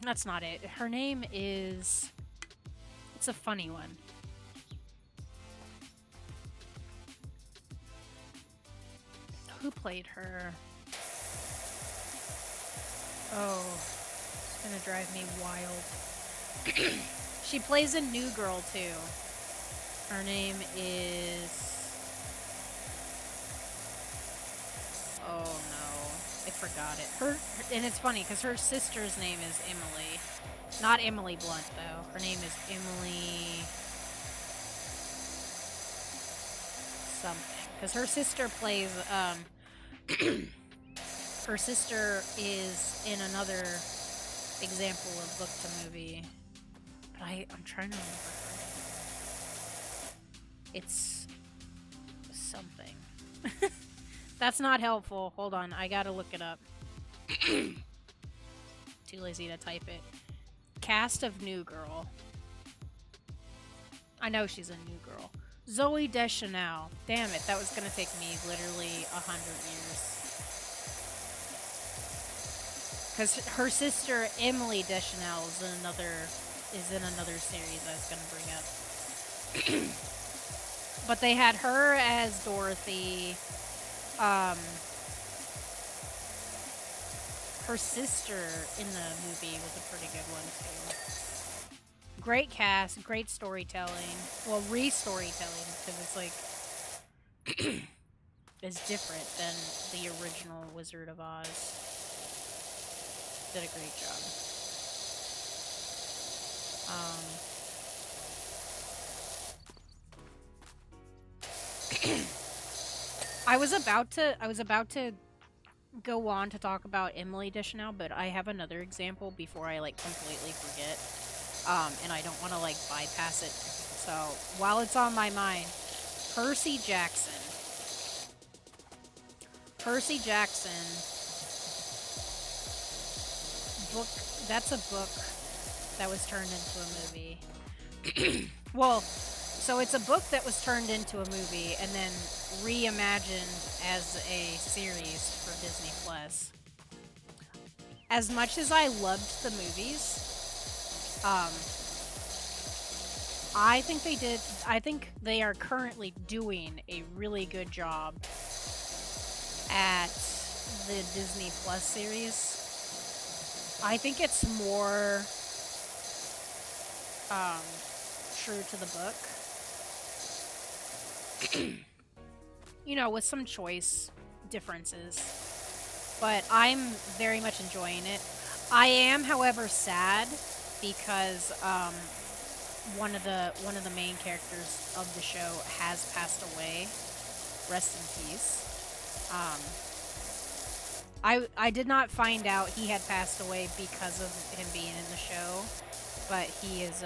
That's not it. Her name is... It's a funny one. Who played her? Oh, it's gonna drive me wild. She plays a new girl too. Her name is... Oh no, I forgot it. And it's funny because her sister's name is Emily. Not Emily Blunt though. Her name is Emily... something. Because her sister plays, her sister is in another example of book to movie. But I'm trying to remember her name. It's something. That's not helpful. Hold on, I gotta look it up. Too lazy to type it. Cast of New Girl. I know she's a new girl. Zooey Deschanel. Damn it, that was gonna take me literally 100 years. Because her sister Emily Deschanel is in another series I was gonna bring up. But they had her as Dorothy. Her sister in the movie was a pretty good one too. Great cast, great storytelling. Well, re-storytelling, because it's like it's different than the original Wizard of Oz. Did a great job. I was about to go on to talk about Emily Deschanel, but I have another example before I like completely forget. And I don't want to like bypass it. So while it's on my mind, Percy Jackson. Percy Jackson book. That's a book that was turned into a movie. Well, so it's a book that was turned into a movie and then reimagined as a series for Disney Plus. As much as I loved the movies, I think they are currently doing a really good job at the Disney Plus series. I think it's more true to the book. You know, with some choice differences. But I'm very much enjoying it. I am, however, sad because one of the main characters of the show has passed away. Rest in peace. I did not find out he had passed away because of him being in the show, but he is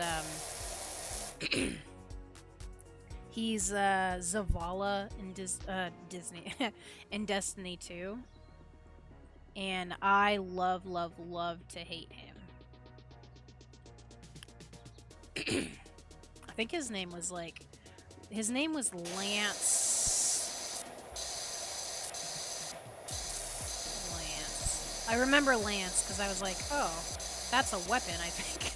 He's Zavala in Disney in Destiny 2. And I love, love, love to hate him. I think his name was like... His name was Lance. Lance. I remember Lance because I was like, oh, that's a weapon, I think.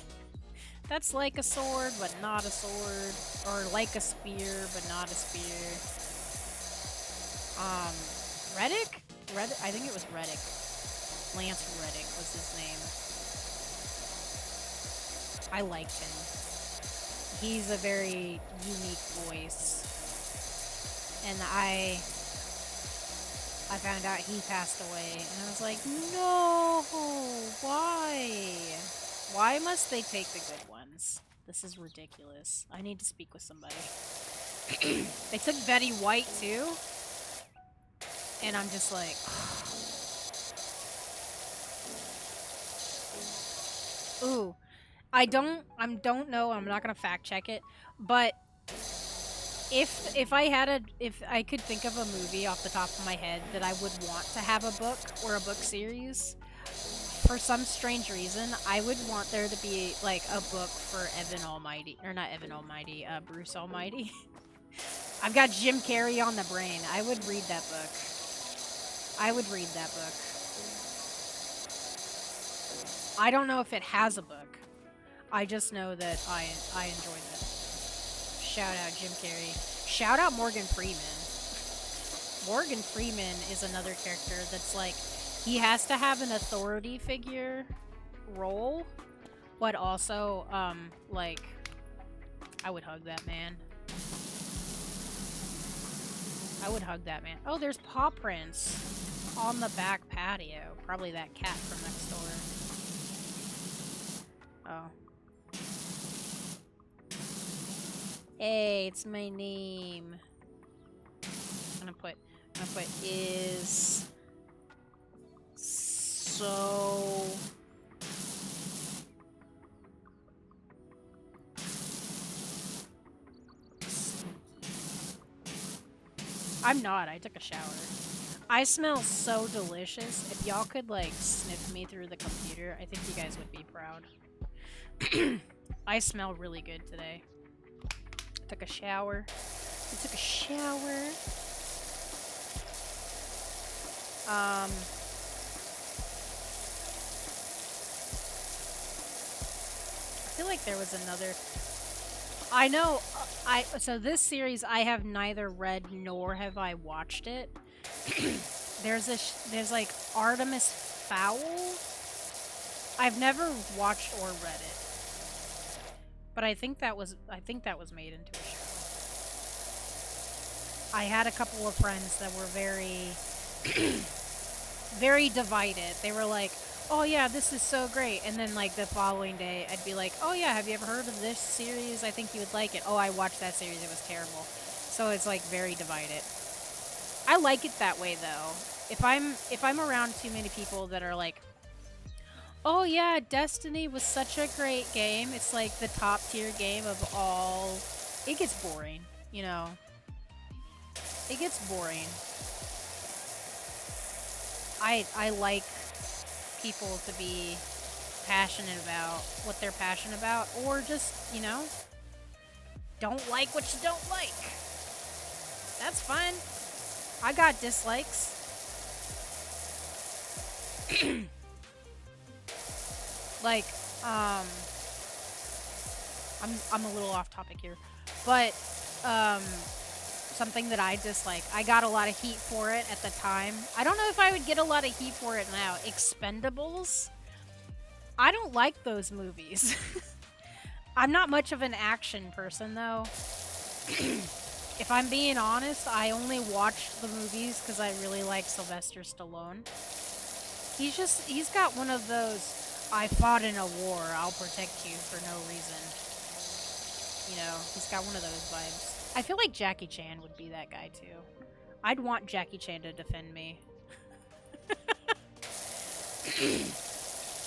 That's like a sword, but not a sword. Or like a spear, but not a spear. Reddick? I think it was Reddick. Lance Reddick was his name. I liked him. He's a very unique voice. And I found out he passed away, and I was like, no, why? Why must they take the good ones? This is ridiculous. I need to speak with somebody. They took Betty White, too? And I'm just like... Ooh. I don't know, I'm not gonna fact check it, but if I could think of a movie off the top of my head that I would want to have a book or a book series, for some strange reason, I would want there to be like a book for Evan Almighty, or not Evan Almighty, Bruce Almighty. I've got Jim Carrey on the brain. I would read that book. I would read that book. I don't know if it has a book. I just know that I enjoyed it. Shout out Jim Carrey. Shout out Morgan Freeman. Morgan Freeman is another character that's like, he has to have an authority figure role, but also, like, I would hug that man. I would hug that man. Oh, there's paw prints on the back patio. Probably that cat from next door. Oh. Hey, it's my name. I'm gonna put is so I'm not. I took a shower. I smell so delicious. If y'all could like sniff me through the computer, I think you guys would be proud. I smell really good today. Took a shower. I took a shower. I feel like there was another. I know. So this series I have neither read nor have I watched it. There's like Artemis Fowl. I've never watched or read it. But I think that was made into a show. I had a couple of friends that were very very divided. They were like, "Oh yeah, this is so great." And then like the following day, I'd be like, "Oh yeah, have you ever heard of this series? I think you would like it." "Oh, I watched that series. It was terrible." So it's like very divided. I like it that way though. If I'm around too many people that are like, "Oh yeah, Destiny was such a great game. It's like the top tier game of all." It gets boring, you know. It gets boring. I like people to be passionate about what they're passionate about, or just, you know, don't like what you don't like. That's fine. I got dislikes. Like, I'm a little off topic here, but something that I dislike. I got a lot of heat for it at the time. I don't know if I would get a lot of heat for it now. Expendables? I don't like those movies. I'm not much of an action person, though. If I'm being honest, I only watched the movies because I really like Sylvester Stallone. He's got one of those, "I fought in a war, I'll protect you for no reason." You know, he's got one of those vibes. I feel like Jackie Chan would be that guy, too. I'd want Jackie Chan to defend me.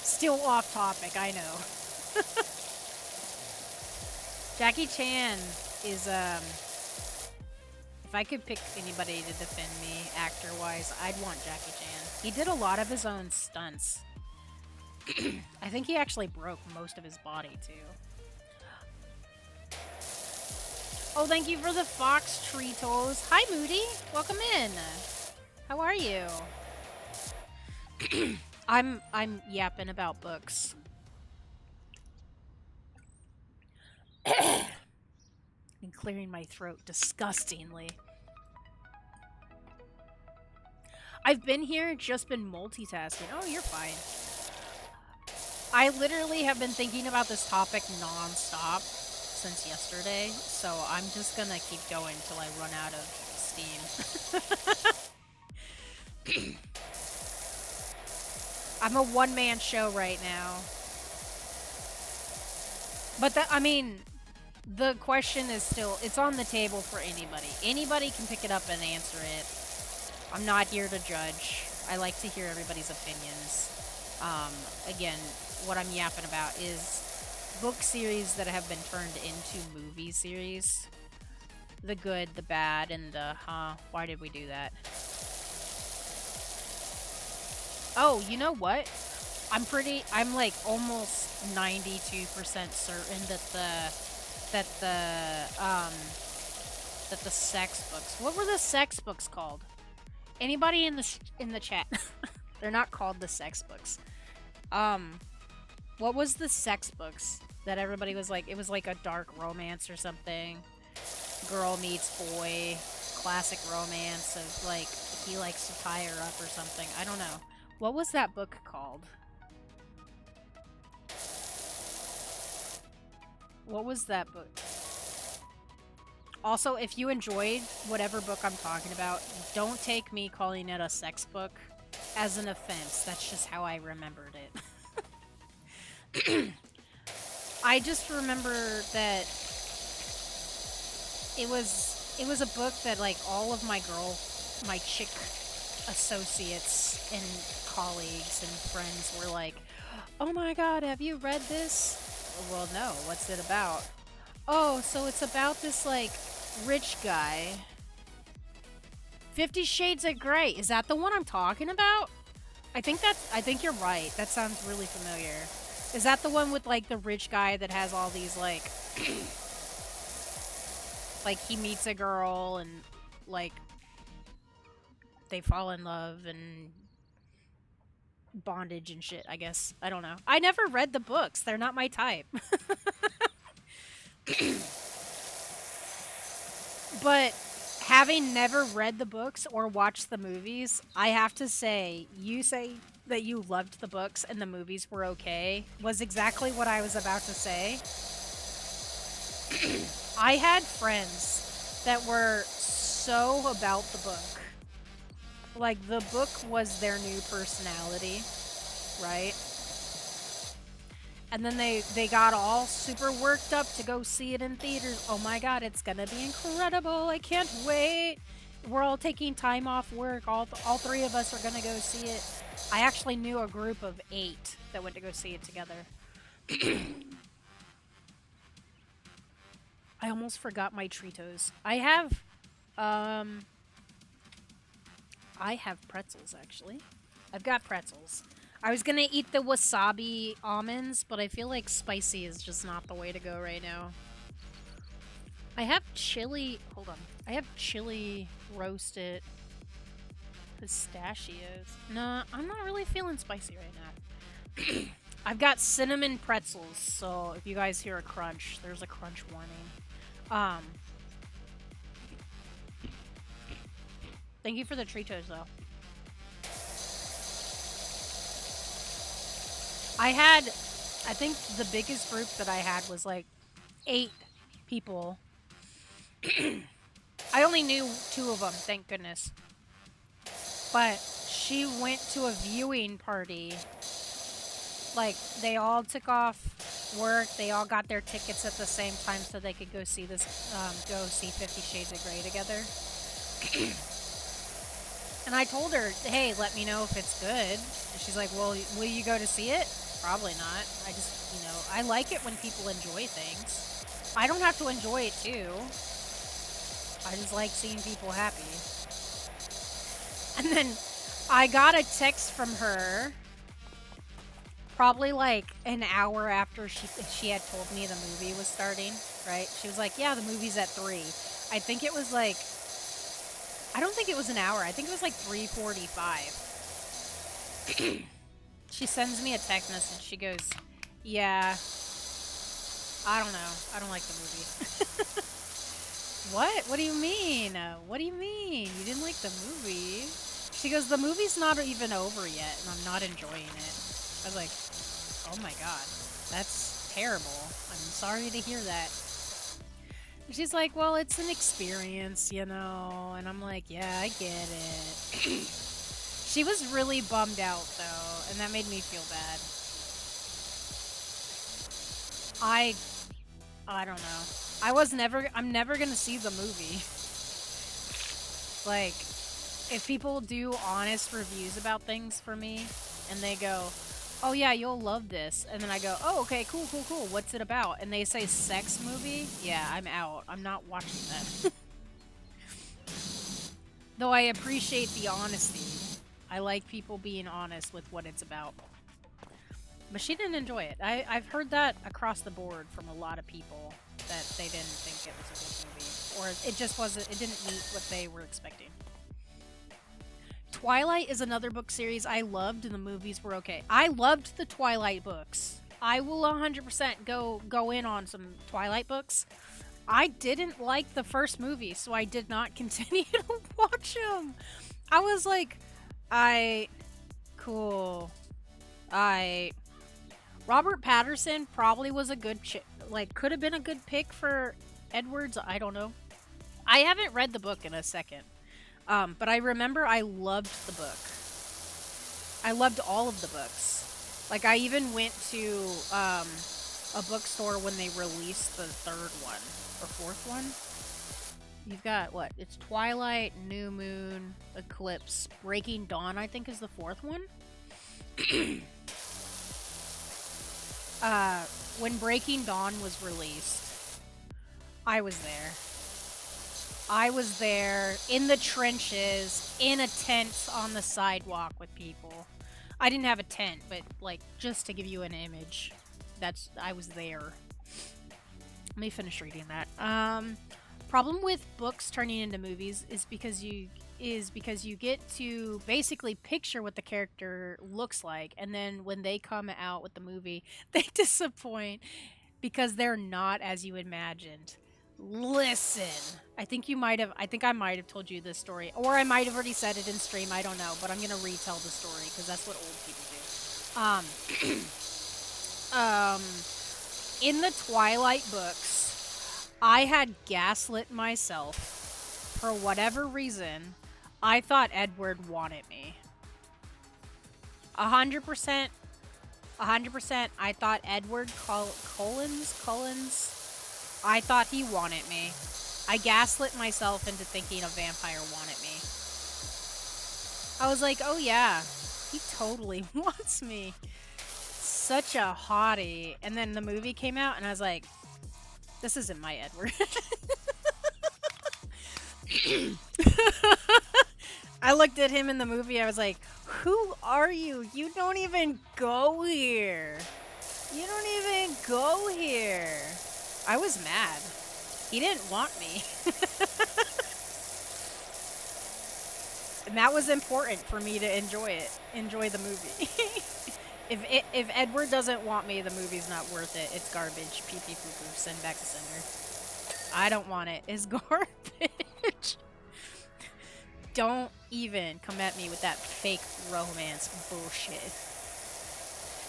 Still off topic, I know. Jackie Chan is, if I could pick anybody to defend me, actor-wise, I'd want Jackie Chan. He did a lot of his own stunts. I think he actually broke most of his body, too. Oh, thank you for the fox Tritos. Hi, Moody. Welcome in. How are you? I'm yapping about books. And clearing my throat disgustingly. I've been here, just been multitasking. Oh, you're fine. I literally have been thinking about this topic non-stop since yesterday, so I'm just gonna keep going till I run out of steam. I'm a one-man show right now. But I mean, the question is still, it's on the table for anybody. Anybody can pick it up and answer it. I'm not here to judge. I like to hear everybody's opinions. Again, what I'm yapping about is book series that have been turned into movie series. The good, the bad, and the, why did we do that? Oh, you know what? I'm like almost 92% certain that the sex books. What were the sex books called? Anybody in the chat? They're not called the sex books. What was the sex books that everybody was like? It was like a dark romance or something. Girl meets boy, classic romance of like he likes to tie her up or something. I don't know. What was that book called? What was that book? Also, if you enjoyed whatever book I'm talking about, don't take me calling it a sex book as an offense. That's just how I remembered it. I just remember that it was a book that like all of my chick associates and colleagues and friends were like, "Oh my god, have you read this?" Well, no. What's it about? Oh, so it's about this like rich guy. 50 Shades of Grey. Is that the one I'm talking about? I think you're right. That sounds really familiar. Is that the one with like the rich guy that has all these like like he meets a girl and like they fall in love and bondage and shit, I guess. I don't know. I never read the books. They're not my type. But having never read the books or watched the movies, I have to say, you say that you loved the books and the movies were okay, was exactly what I was about to say. I had friends that were so about the book. Like, the book was their new personality, right? And then they got all super worked up to go see it in theaters. Oh my god, it's gonna be incredible. I can't wait. We're all taking time off work. All three of us are gonna go see it. I actually knew a group of 8 that went to go see it together. I almost forgot my Tritos. I have pretzels, actually. I've got pretzels. I was gonna eat the wasabi almonds, but I feel like spicy is just not the way to go right now. I have chili... Hold on. I have chili roasted pistachios. Nah, I'm not really feeling spicy right now. I've got cinnamon pretzels, so if you guys hear a crunch, there's a crunch warning. Thank you for the Tritos, though. I think the biggest group that I had was like 8 people. I only knew 2 of them, thank goodness. But she went to a viewing party. Like, they all took off work, they all got their tickets at the same time so they could go see this, go see 50 Shades of Grey together. And I told her, hey, let me know if it's good. And she's like, well, will you go to see it? Probably not. I just, I like it when people enjoy things. I don't have to enjoy it too. I just like seeing people happy. And then I got a text from her probably like an hour after she had told me the movie was starting, right? She was like, "Yeah, the movie's at 3." I think it was like I don't think it was an hour. I think it was like 3:45. She sends me a text message. She goes, "Yeah, I don't know. I don't like the movie." What? What do you mean? What do you mean? You didn't like the movie? She goes, "The movie's not even over yet, and I'm not enjoying it." I was like, "Oh my god, that's terrible. I'm sorry to hear that." And she's like, "Well, it's an experience, you know." And I'm like, "Yeah, I get it." She was really bummed out, though, and that made me feel bad. I don't know. I'm never gonna see the movie. Like, if people do honest reviews about things for me, and they go, "Oh yeah, you'll love this," and then I go, "Oh, okay, cool, cool, cool. What's it about?" And they say sex movie, yeah, I'm out. I'm not watching that. Though I appreciate the honesty. I like people being honest with what it's about. But she didn't enjoy it. I've heard that across the board from a lot of people that they didn't think it was a good movie. Or it just wasn't, it didn't meet what they were expecting. Twilight is another book series I loved and the movies were okay. I loved the Twilight books. I will 100% go in on some Twilight books. I didn't like the first movie, so I did not continue to watch them. I was like, cool. Robert Patterson probably was a good could have been a good pick for Edwards. I don't know. I haven't read the book in a second. But I remember I loved the book. I loved all of the books. Like, I even went to a bookstore when they released the third one or fourth one. You've got what? It's Twilight, New Moon, Eclipse, Breaking Dawn, I think is the fourth one. When Breaking Dawn was released, I was there. I was there in the trenches, in a tent on the sidewalk with people. I didn't have a tent, but like just to give you an image, I was there. Let me finish reading that. Problem with books turning into movies is because you get to basically picture what the character looks like, and then when they come out with the movie, they disappoint because they're not as you imagined. Listen, I think I might have told you this story, or I might have already said it in stream. I don't know, but I'm gonna retell the story because that's what old people do. In the Twilight books, I had gaslit myself for whatever reason. I thought Edward wanted me. 100%. 100%. I thought Edward Collins. I thought he wanted me. I gaslit myself into thinking a vampire wanted me. I was like, oh yeah, he totally wants me. Such a hottie. And then the movie came out and I was like, this isn't my Edward. I looked at him in the movie, I was like, who are you? You don't even go here. You don't even go here. I was mad. He didn't want me. And that was important for me to enjoy the movie. If Edward doesn't want me, the movie's not worth it. It's garbage. Pee pee poo poo. Send back to sender. I don't want it. It's garbage. Don't even come at me with that fake romance bullshit.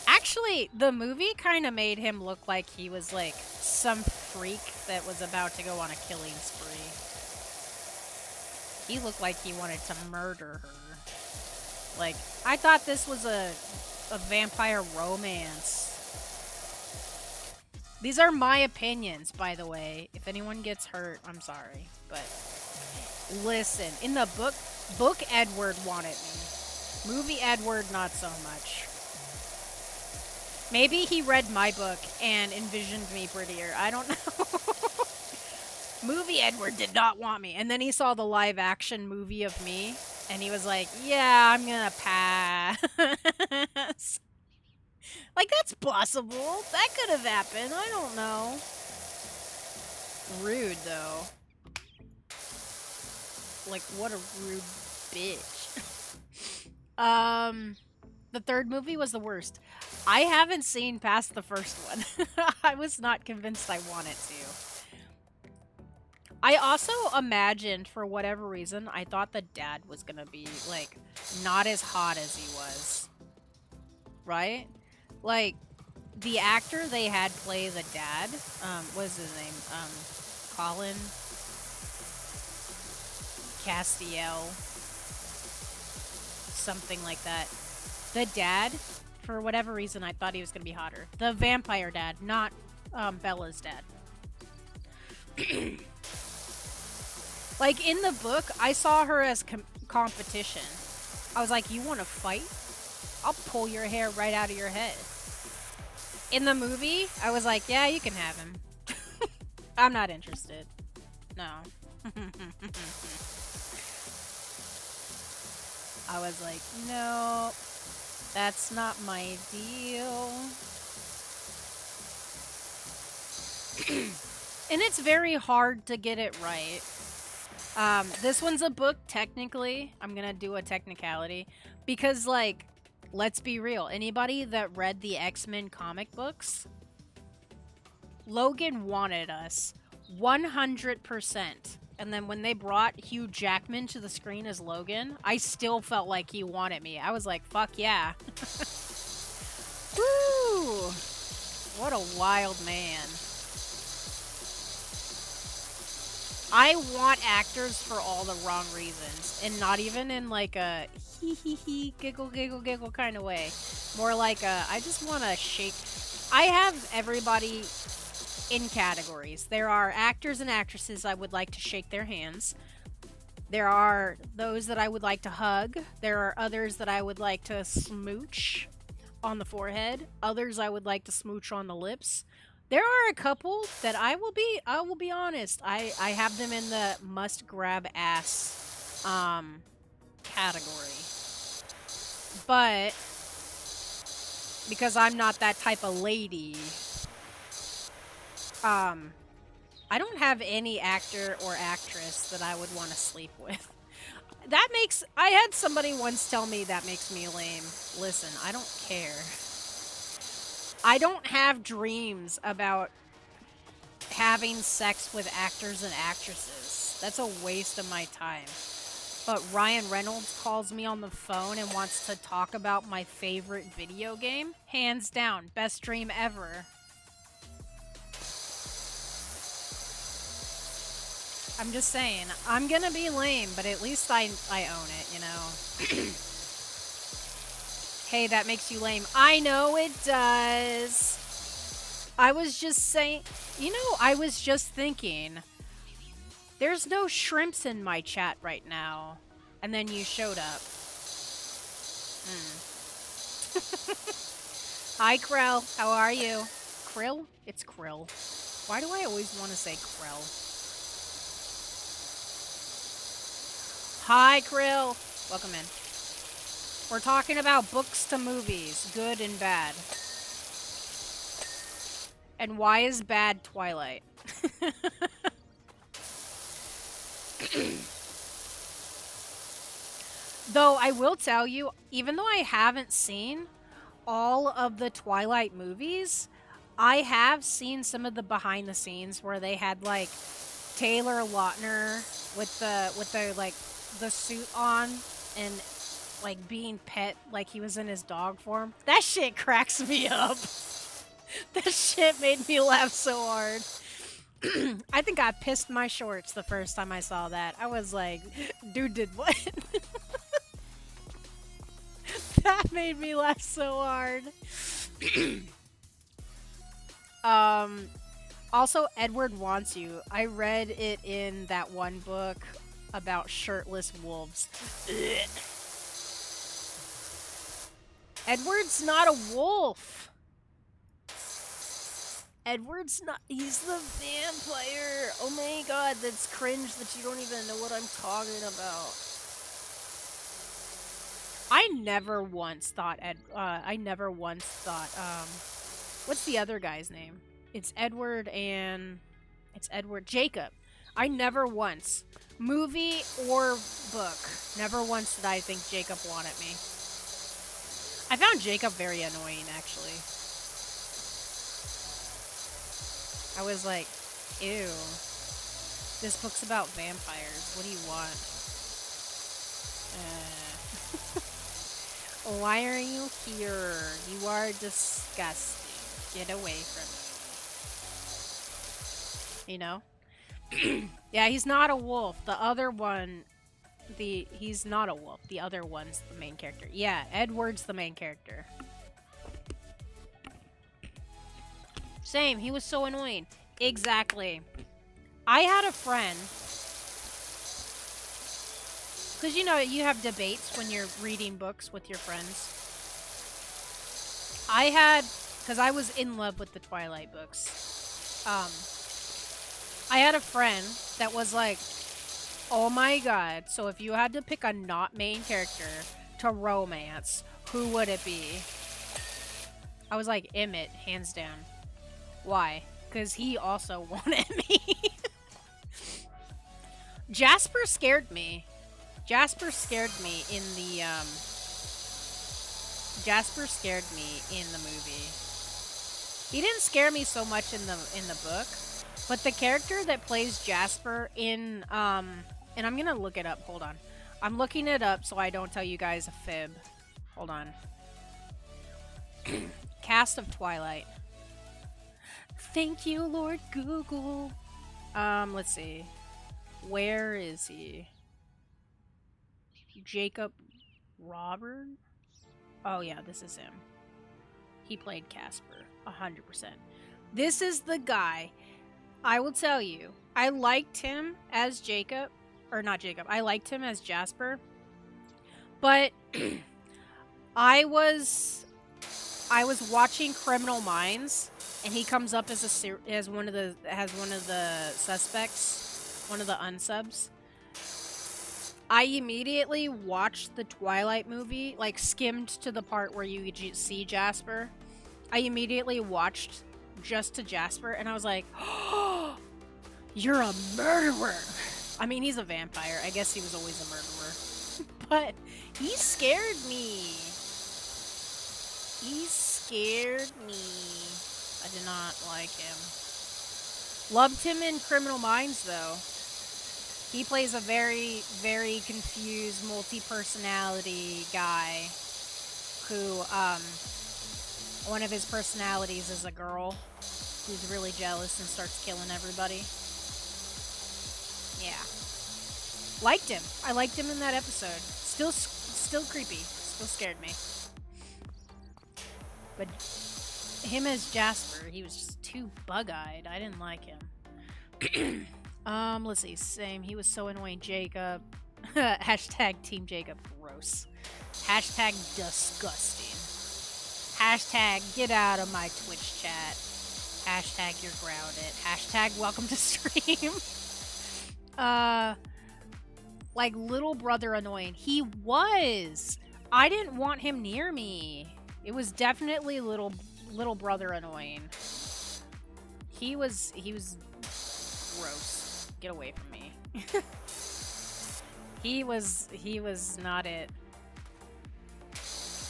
Actually, the movie kind of made him look like he was like some freak that was about to go on a killing spree. He looked like he wanted to murder her. Like, I thought this was a vampire romance. These are my opinions, by the way. If anyone gets hurt, I'm sorry. But listen, in the book Edward wanted me. Movie Edward, not so much. Maybe he read my book and envisioned me prettier. I don't know. Movie Edward did not want me. And then he saw the live action movie of me and he was like, yeah, I'm gonna pass. Like, that's possible. That could have happened. I don't know. Rude, though. Like, what a rude bitch. The third movie was the worst. I haven't seen past the first one. I was not convinced I wanted to. I also imagined, for whatever reason, I thought the dad was gonna be, like, not as hot as he was. Right? Like, the actor they had play the dad, what is his name? Colin Castiel. Something like that. The dad, for whatever reason, I thought he was gonna be hotter. The vampire dad, not Bella's dad. Like, in the book, I saw her as competition. I was like, you want to fight? I'll pull your hair right out of your head. In the movie, I was like, yeah, you can have him. I'm not interested. No. I was like, no, that's not my deal. And it's very hard to get it right. This one's a book, technically. I'm gonna do a technicality. Because, like, let's be real. Anybody that read the X-Men comic books, Logan wanted us 100%. And then when they brought Hugh Jackman to the screen as Logan, I still felt like he wanted me. I was like, fuck yeah. Woo! What a wild man. I want actors for all the wrong reasons. And not even in like a hee hee hee, giggle giggle giggle kind of way. More like a, I just want to shake. I have everybody in categories. There are actors and actresses I would like to shake their hands. There are those that I would like to hug. There are others that I would like to smooch on the forehead. Others I would like to smooch on the lips. There are a couple that I will be honest, I have them in the must grab ass category. But because I'm not that type of lady, I don't have any actor or actress that I would want to sleep with. I had somebody once tell me that makes me lame. Listen, I don't care. I don't have dreams about having sex with actors and actresses. That's a waste of my time. But Ryan Reynolds calls me on the phone and wants to talk about my favorite video game. Hands down, best dream ever. I'm just saying, I'm gonna be lame, but at least I own it, you know? Hey, that makes you lame. I know it does. I was just saying, you know, I was just thinking, there's no shrimps in my chat right now. And then you showed up. Hi, Krell. How are you? Krill? It's Krill. Why do I always want to say Krell? Hi, Krill. Welcome in. We're talking about books to movies, good and bad. And why is bad Twilight? Though I will tell you, even though I haven't seen all of the Twilight movies, I have seen some of the behind the scenes where they had like Taylor Lautner with the like the suit on and like being pet like he was in his dog form. That shit cracks me up. That shit made me laugh so hard. I think I pissed my shorts the first time I saw that. I was like, dude did what? That made me laugh so hard. Also, Edward Wants You. I read it in that one book about shirtless wolves. Ugh. Edward's not a wolf. Edward's not. He's the vampire. Oh my god, that's cringe that you don't even know what I'm talking about. I never once thought what's the other guy's name? It's Edward and it's Edward Jacob. I never once, movie or book, never once did I think Jacob wanted me. I found Jacob very annoying, actually. I was like, ew. This book's about vampires. What do you want? Why are you here? You are disgusting. Get away from me. You know? Yeah, he's not a wolf. The other one, he's not a wolf. The other one's the main character. Yeah, Edward's the main character. Same, he was so annoying. Exactly. I had a friend, because you know, you have debates when you're reading books with your friends. Because I was in love with the Twilight books. I had a friend that was like, oh my god, so if you had to pick a not main character to romance, who would it be? I was like, Emmett, hands down. Why? Because he also wanted me. Jasper scared me. Jasper scared me in the movie. He didn't scare me so much in the book, but the character that plays Jasper in and I'm gonna look it up. Hold on, I'm looking it up so I don't tell you guys a fib. Hold on. Cast of Twilight. Thank you, Lord Google. Let's see. Where is he? Jacob Robert? Oh yeah, this is him. He played Casper, 100%. This is the guy. I will tell you, I liked him as Jacob, or not Jacob. I liked him as Jasper, but I was watching Criminal Minds, and he comes up as one of the suspects, one of the unsubs. I immediately watched the Twilight movie, like skimmed to the part where you see Jasper. I immediately watched just to Jasper, and I was like, oh, you're a murderer. I mean, he's a vampire. I guess he was always a murderer. But he scared me. He scared me. I did not like him. Loved him in Criminal Minds, though. He plays a very, very confused, multi-personality guy who, one of his personalities is a girl who's really jealous and starts killing everybody. Yeah. Liked him. I liked him in that episode. Still creepy. Still scared me. But him as Jasper, he was just too bug-eyed. I didn't like him. Let's see. Same. He was so annoying. Jacob. Hashtag Team Jacob. Gross. Hashtag disgusting. Hashtag get out of my Twitch chat. Hashtag you're grounded. Hashtag welcome to stream. Like little brother annoying. He was. I didn't want him near me. It was definitely little brother annoying. He was gross. Get away from me. He was not it.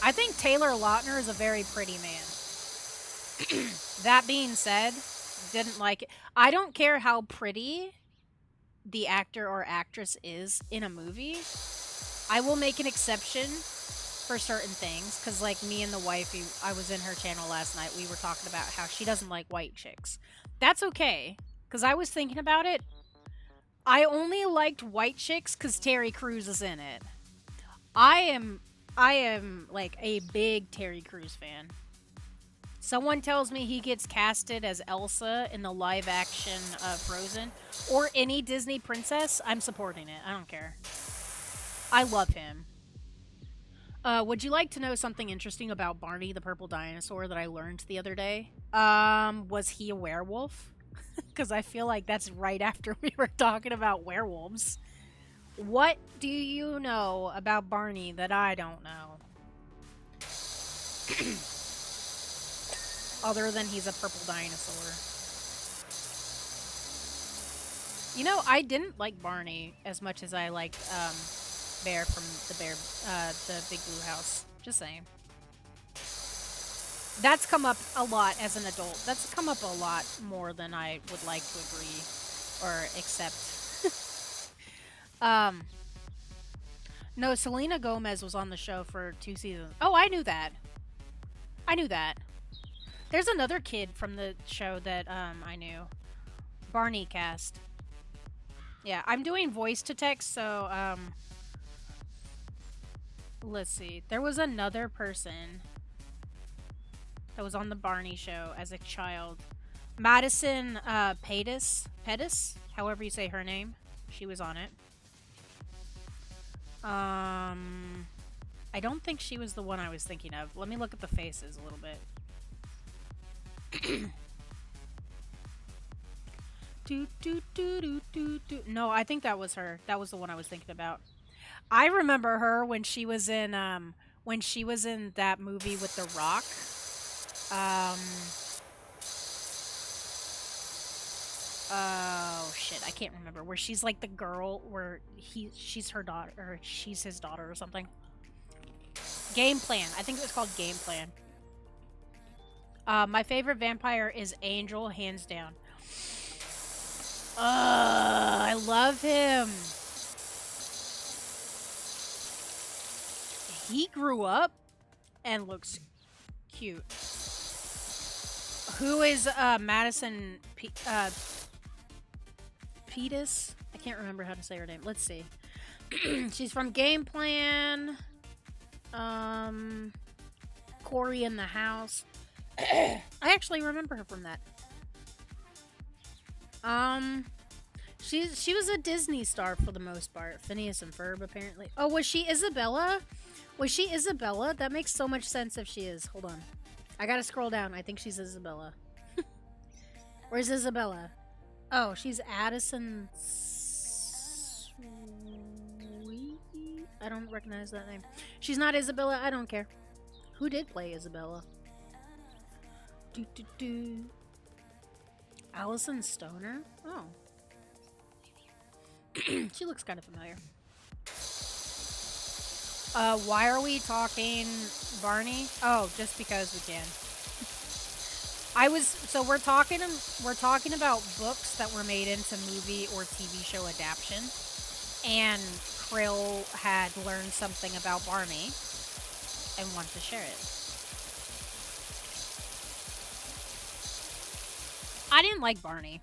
I think Taylor Lautner is a very pretty man. That being said, didn't like it. I don't care how pretty the actor or actress is in a movie. I will make an exception for certain things, because like me and the wifey, I was in her channel last night, we were talking about how she doesn't like white chicks. That's okay, because I was thinking about it. I only liked white chicks because Terry Crews is in it. I am like a big Terry Crews fan. Someone tells me he gets casted as Elsa in the live action of Frozen or any Disney princess, I'm supporting it. I don't care. I love him. Would you like to know something interesting about Barney the purple dinosaur that I learned the other day? Was he a werewolf? Because I feel like that's right after we were talking about werewolves. What do you know about Barney that I don't know? Other than he's a purple dinosaur. You know, I didn't like Barney as much as I liked Bear from the Big Blue House. Just saying. That's come up a lot as an adult. That's come up a lot more than I would like to agree or accept. um, no, Selena Gomez was on the show for 2 seasons. Oh, I knew that. I knew that. There's another kid from the show that I knew. Barney cast. Yeah, I'm doing voice to text, so let's see. There was another person that was on the Barney show as a child. Madison Pettis, however you say her name. She was on it. I don't think she was the one I was thinking of. Let me look at the faces a little bit. No, I think that was her. That was the one I was thinking about. I remember her when she was in that movie with The Rock. Oh shit, I can't remember. Where she's like the girl where she's her daughter or she's his daughter or something. Game Plan. I think it was called Game Plan. My favorite vampire is Angel, hands down. I love him. He grew up and looks cute. Who is Madison Pettis? I can't remember how to say her name. Let's see. She's from Game Plan. Corey in the House. I actually remember her from that. She was a Disney star for the most part. Phineas and Ferb, apparently. Oh, was she Isabella? Was she Isabella? That makes so much sense if she is. Hold on. I gotta scroll down. I think she's Isabella. Where's Isabella? Oh, she's Addison Sweet? I don't recognize that name. She's not Isabella. I don't care. Who did play Isabella? Allison Stoner? Oh. She looks kind of familiar. Why are we talking Barney? Oh, just because we can. We're talking about books that were made into movie or TV show adaptation, and Krill had learned something about Barney and wanted to share it. I didn't like Barney.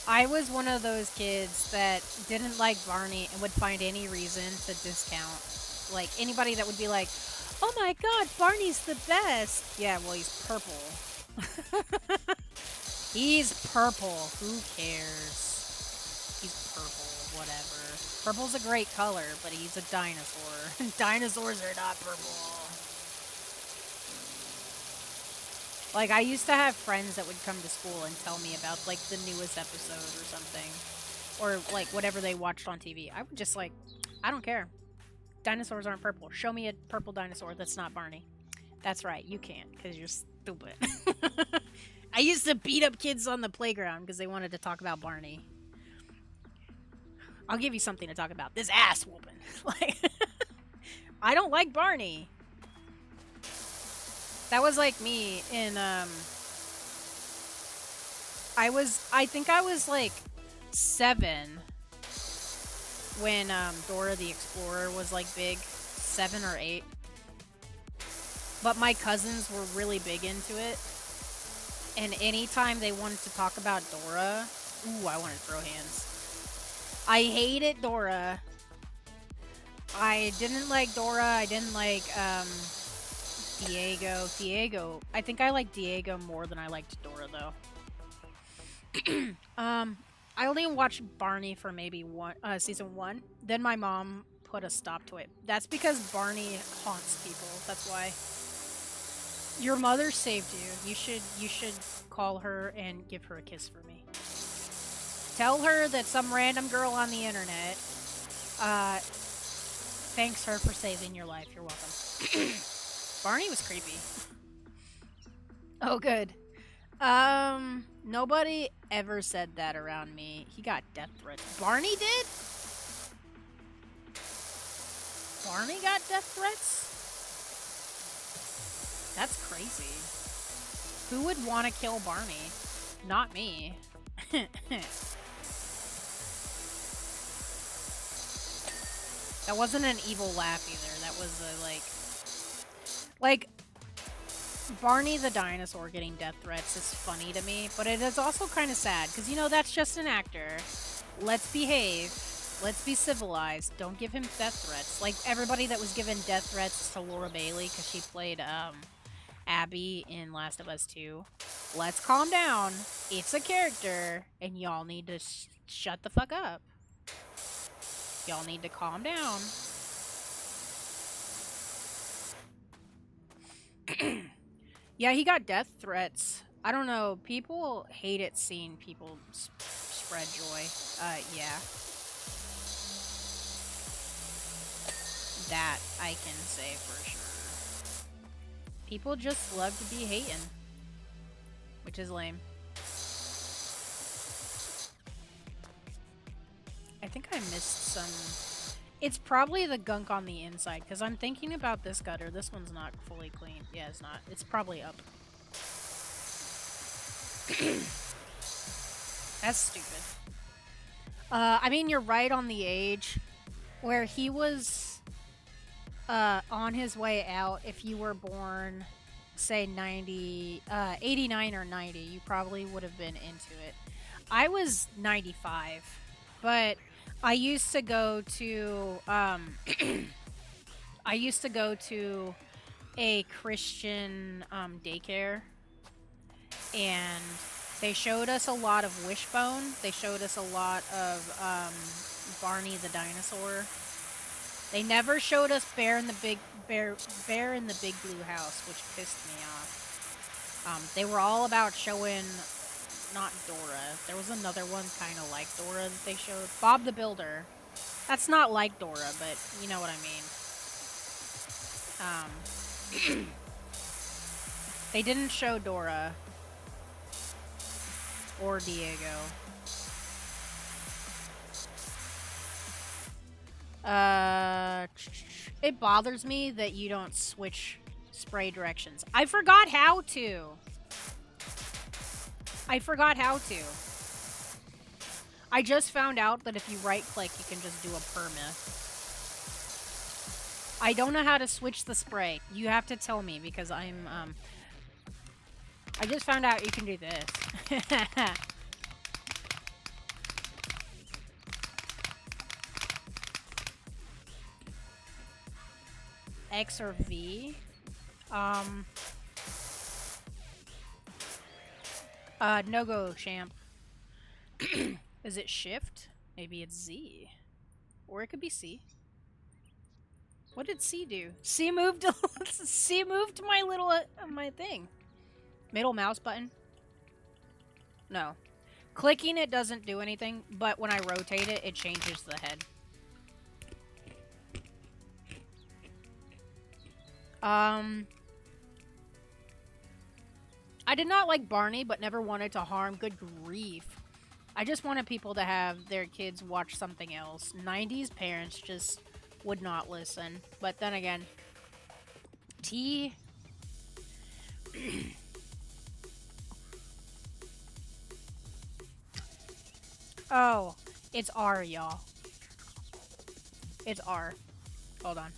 I was one of those kids that didn't like Barney and would find any reason to discount. Like, anybody that would be like, oh my god, Barney's the best. Yeah, well, he's purple. He's purple. Who cares? He's purple. Whatever. Purple's a great color, but he's a dinosaur. Dinosaurs are not purple. Like, I used to have friends that would come to school and tell me about, like, the newest episode or something. Or, like, whatever they watched on TV. I would just, like, I don't care. Dinosaurs aren't purple. Show me a purple dinosaur that's not Barney. That's right, you can't, because you're stupid. I used to beat up kids on the playground because they wanted to talk about Barney. I'll give you something to talk about. This ass whooping. Like, I don't like Barney. That was like me in, I think I was like 7 when, Dora the Explorer was like big. 7 or 8. But my cousins were really big into it. And anytime they wanted to talk about Dora, ooh, I wanted to throw hands. I hated Dora. I didn't like Dora. I didn't like, Diego. I think I liked Diego more than I liked Dora, though. I only watched Barney for maybe season 1. Then my mom put a stop to it. That's because Barney haunts people. That's why. Your mother saved you. You should call her and give her a kiss for me. Tell her that some random girl on the internet thanks her for saving your life. You're welcome. Barney was creepy. Oh, good. Nobody ever said that around me. He got death threats. Barney did? Barney got death threats? That's crazy. Who would want to kill Barney? Not me. That wasn't an evil laugh either. That was a, like, Barney the dinosaur getting death threats is funny to me, but it is also kind of sad, because, you know, that's just an actor. Let's behave. Let's be civilized. Don't give him death threats. Like, everybody that was given death threats to Laura Bailey, because she played, Abby in Last of Us 2. Let's calm down. It's a character, and y'all need to shut the fuck up. Y'all need to calm down. Yeah, he got death threats. I don't know. People hate it seeing people spread joy. Yeah. That I can say for sure. People just love to be hating. Which is lame. I think I missed some... It's probably the gunk on the inside, because I'm thinking about this gutter. This one's not fully clean. Yeah, it's not. It's probably up. That's stupid. I mean, you're right on the age where he was on his way out. If you were born, say, 89 or 90, you probably would have been into it. I was 95, but... I used to go to I used to go to a Christian daycare, and they showed us a lot of Wishbone. They showed us a lot of Barney the dinosaur. They never showed us Bear in the Big Blue House, which pissed me off. They were all about showing. Not Dora. There was another one kind of like Dora that they showed. Bob the Builder. That's not like Dora, but you know what I mean. They didn't show Dora. Or Diego. It bothers me that you don't switch spray directions. I forgot how to. I just found out that if you right-click, you can just do a perma. I don't know how to switch the spray. You have to tell me, because I'm, I just found out you can do this. X or V? No-go, champ. Is it shift? Maybe it's Z. Or it could be C. What did C do? C moved C moved my little my thing. Middle mouse button? No. Clicking it doesn't do anything, but when I rotate it, it changes the head. I did not like Barney, but never wanted to harm. Good grief. I just wanted people to have their kids watch something else. 90s parents just would not listen. But then again, T... Oh, it's R, y'all. It's R. Hold on.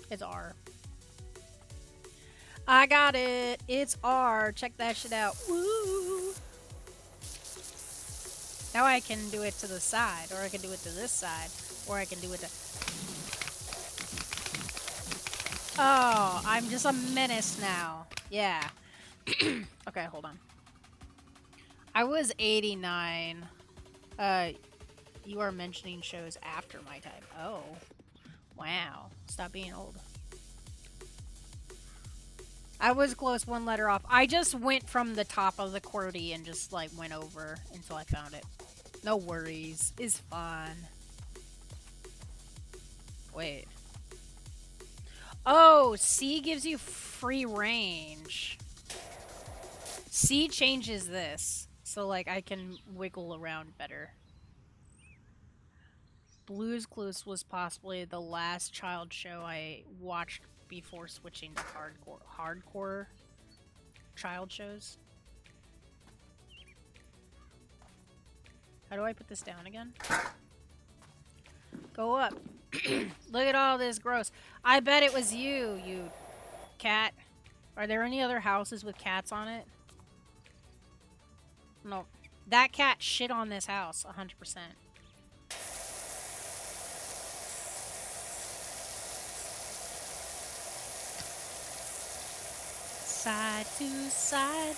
It's R. I got it. It's R. Check that shit out. Woo! Now I can do it to the side, or I can do it to this side, or I can do it to... Oh, I'm just a menace now. Yeah. Okay, hold on. I was 89. You are mentioning shows after my time. Oh. Wow. Stop being old. I was close, one letter off. I just went from the top of the QWERTY and just like went over until I found it. No worries. It's fun. Wait. Oh, C gives you free range. C changes this. So like I can wiggle around better. Blue's Clues was possibly the last child show I watched before switching to hardcore child shows. How do I put this down again? Go up. Look at all this gross. I bet it was you, you cat. Are there any other houses with cats on it? No. That cat shit on this house, 100%. Side to side,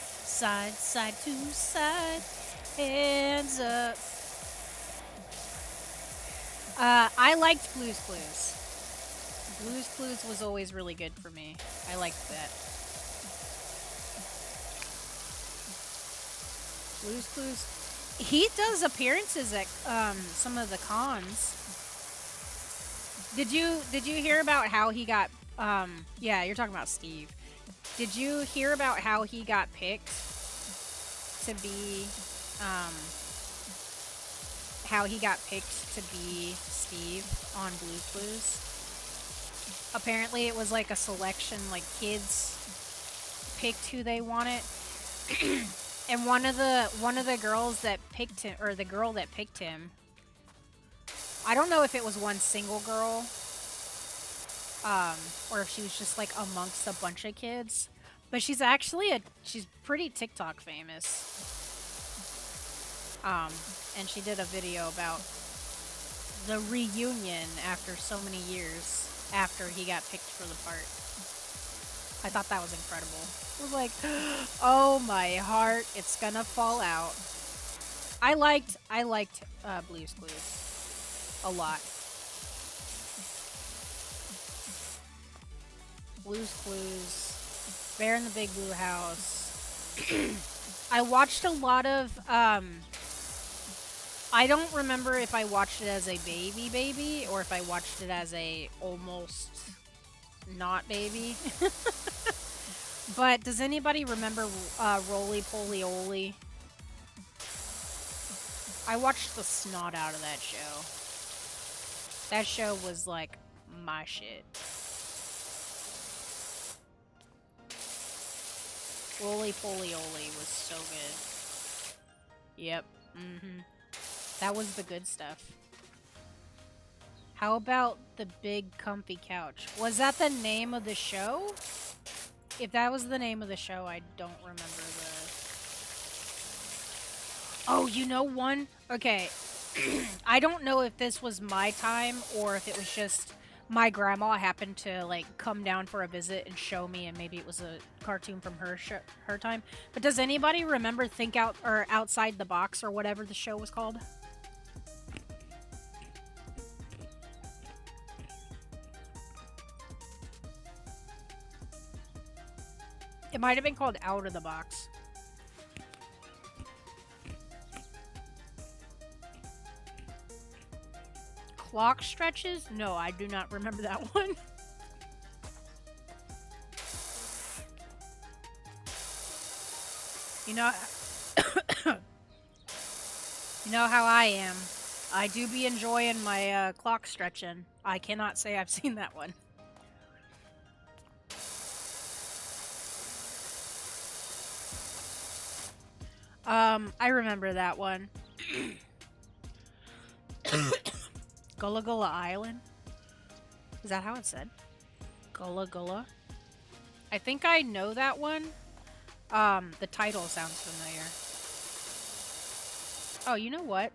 side to side, hands up. I liked Blue's Clues. Blue's Clues was always really good for me. I liked that. Blue's Clues. He does appearances at some of the cons. Did you hear about how he got yeah, you're talking about Steve. Did you hear about how he got picked to be Steve on Blue's Clues? Apparently it was like a selection, like kids picked who they wanted. And one of the girls that picked him, or the girl that picked him, I don't know if it was one single girl, or if she was just like amongst a bunch of kids, but she's actually she's pretty TikTok famous. And she did a video about the reunion after so many years after he got picked for the part. I thought that was incredible. It was like, oh my heart, it's gonna fall out. I liked Blue's Clues a lot. Blue's Clues, Bear in the Big Blue House. I watched a lot of, I don't remember if I watched it as a baby or if I watched it as a almost not baby. But does anybody remember Roly Poly Oly? I watched the snot out of that show. That show was like my shit. Roly Poly Oly was so good. Yep. That was the good stuff. How about the big comfy couch? Was that the name of the show? If that was the name of the show, I don't remember the... Oh, you know one? Okay. I don't know if this was my time or if it was just my grandma happened to like come down for a visit and show me, and maybe it was a cartoon from her time. But does anybody remember Think Out or Outside the Box or whatever the show was called? It might have been called Out of the Box. Clock stretches? No, I do not remember that one. You know, you know how I am. I do be enjoying my clock stretching. I cannot say I've seen that one. I remember that one. Gullah Gullah Island? Is that how it's said? Gullah Gullah? I think I know that one. The title sounds familiar. Oh, you know what?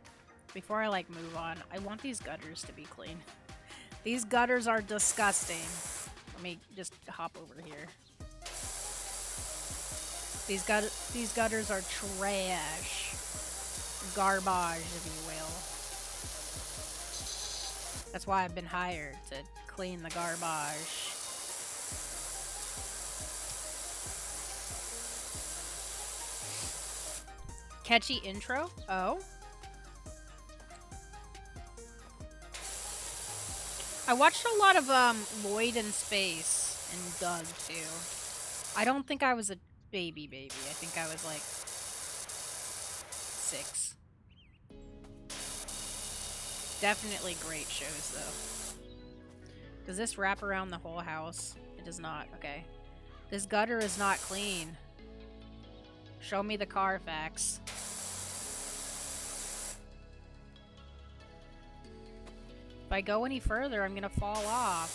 Before I, like, move on, I want these gutters to be clean. These gutters are disgusting. Let me just hop over here. These gutters are trash. Garbage, if you will. That's why I've been hired, to clean the garbage. Catchy intro? Oh? I watched a lot of Lloyd in Space and Doug too. I don't think I was a baby. I think I was like 6. Definitely great shows though. Does this wrap around the whole house? It does not. Okay. This gutter is not clean. Show me the Carfax. If I go any further, I'm gonna fall off.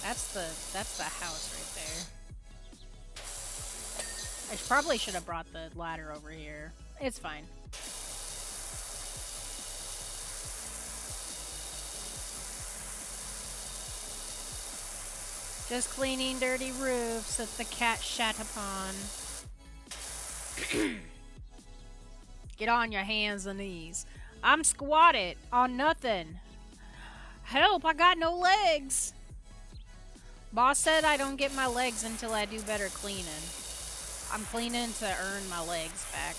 That's the house right there. I probably should have brought the ladder over here. It's fine. Just cleaning dirty roofs that the cat shat upon. Get on your hands and knees. I'm squatted on nothing. Help, I got no legs. Boss said I don't get my legs until I do better cleaning. I'm cleaning to earn my legs back.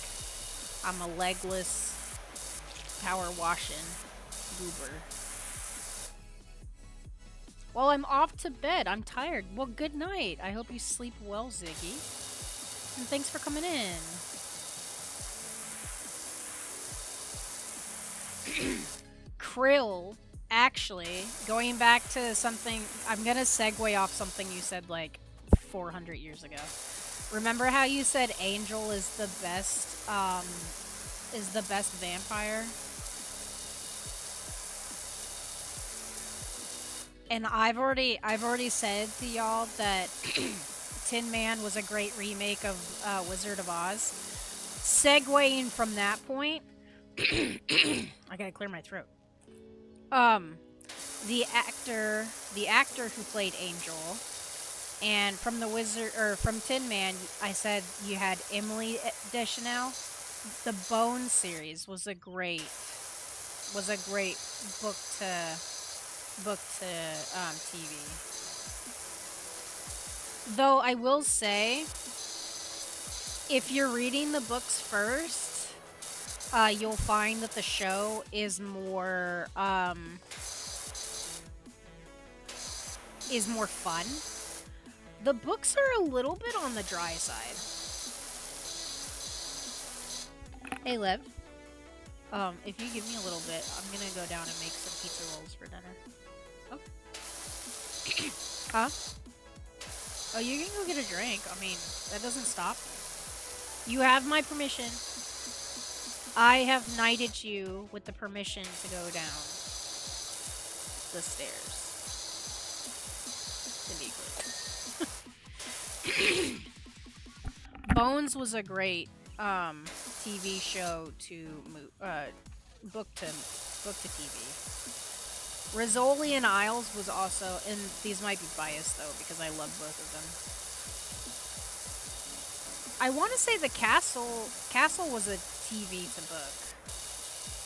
I'm a legless power washing goober. Well, I'm off to bed. I'm tired. Well, good night. I hope you sleep well, Ziggy. And thanks for coming in. Krill, actually, going back to something, I'm gonna segue off something you said like 400 years ago. Remember how you said Angel is the best vampire? And I've already said to y'all that Tin Man was a great remake of Wizard of Oz. Segueing from that point, I gotta clear my throat. The actor who played Angel, and from the Wizard or from Tin Man, I said you had Emily Deschanel. The Bone series was a great book to TV. Though I will say, if you're reading the books first, you'll find that the show is more fun. The books are a little bit on the dry side. Hey, Lev. If you give me a little bit, I'm gonna go down and make some pizza rolls for dinner. Oh. Huh? Oh, you can go get a drink. I mean, that doesn't stop. You have my permission. I have knighted you with the permission to go down the stairs. To be clear. Bones was a great TV show to book to TV. Rizzoli and Isles was also, and these might be biased though because I love both of them. I want to say the Castle was a TV to book.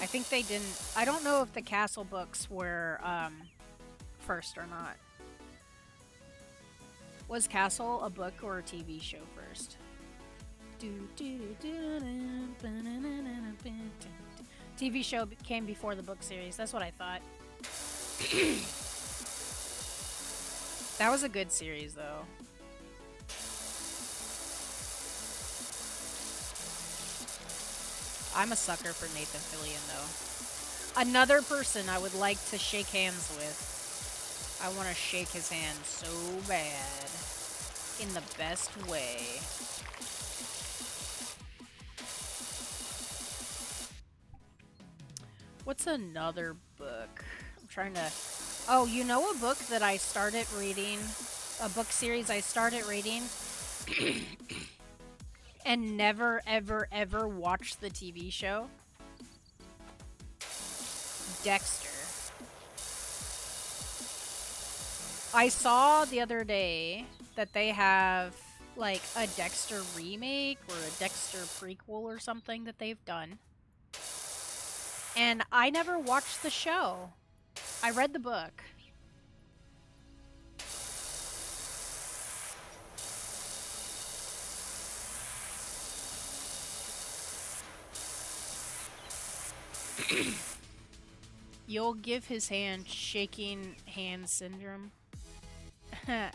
I think they didn't. I don't know if the Castle books were first or not. Was Castle a book or a TV show first? TV show came before the book series. That's what I thought. That was a good series, though. I'm a sucker for Nathan Fillion, though. Another person I would like to shake hands with. I want to shake his hand so bad. In the best way. What's another book? I'm trying to... Oh, you know a book that I started reading? A book series I started reading? And never, ever, ever watched the TV show? Dexter. I saw the other day that they have like a Dexter remake or a Dexter prequel or something that they've done. And I never watched the show. I read the book. You'll give his hand shaking hand syndrome. Yeah.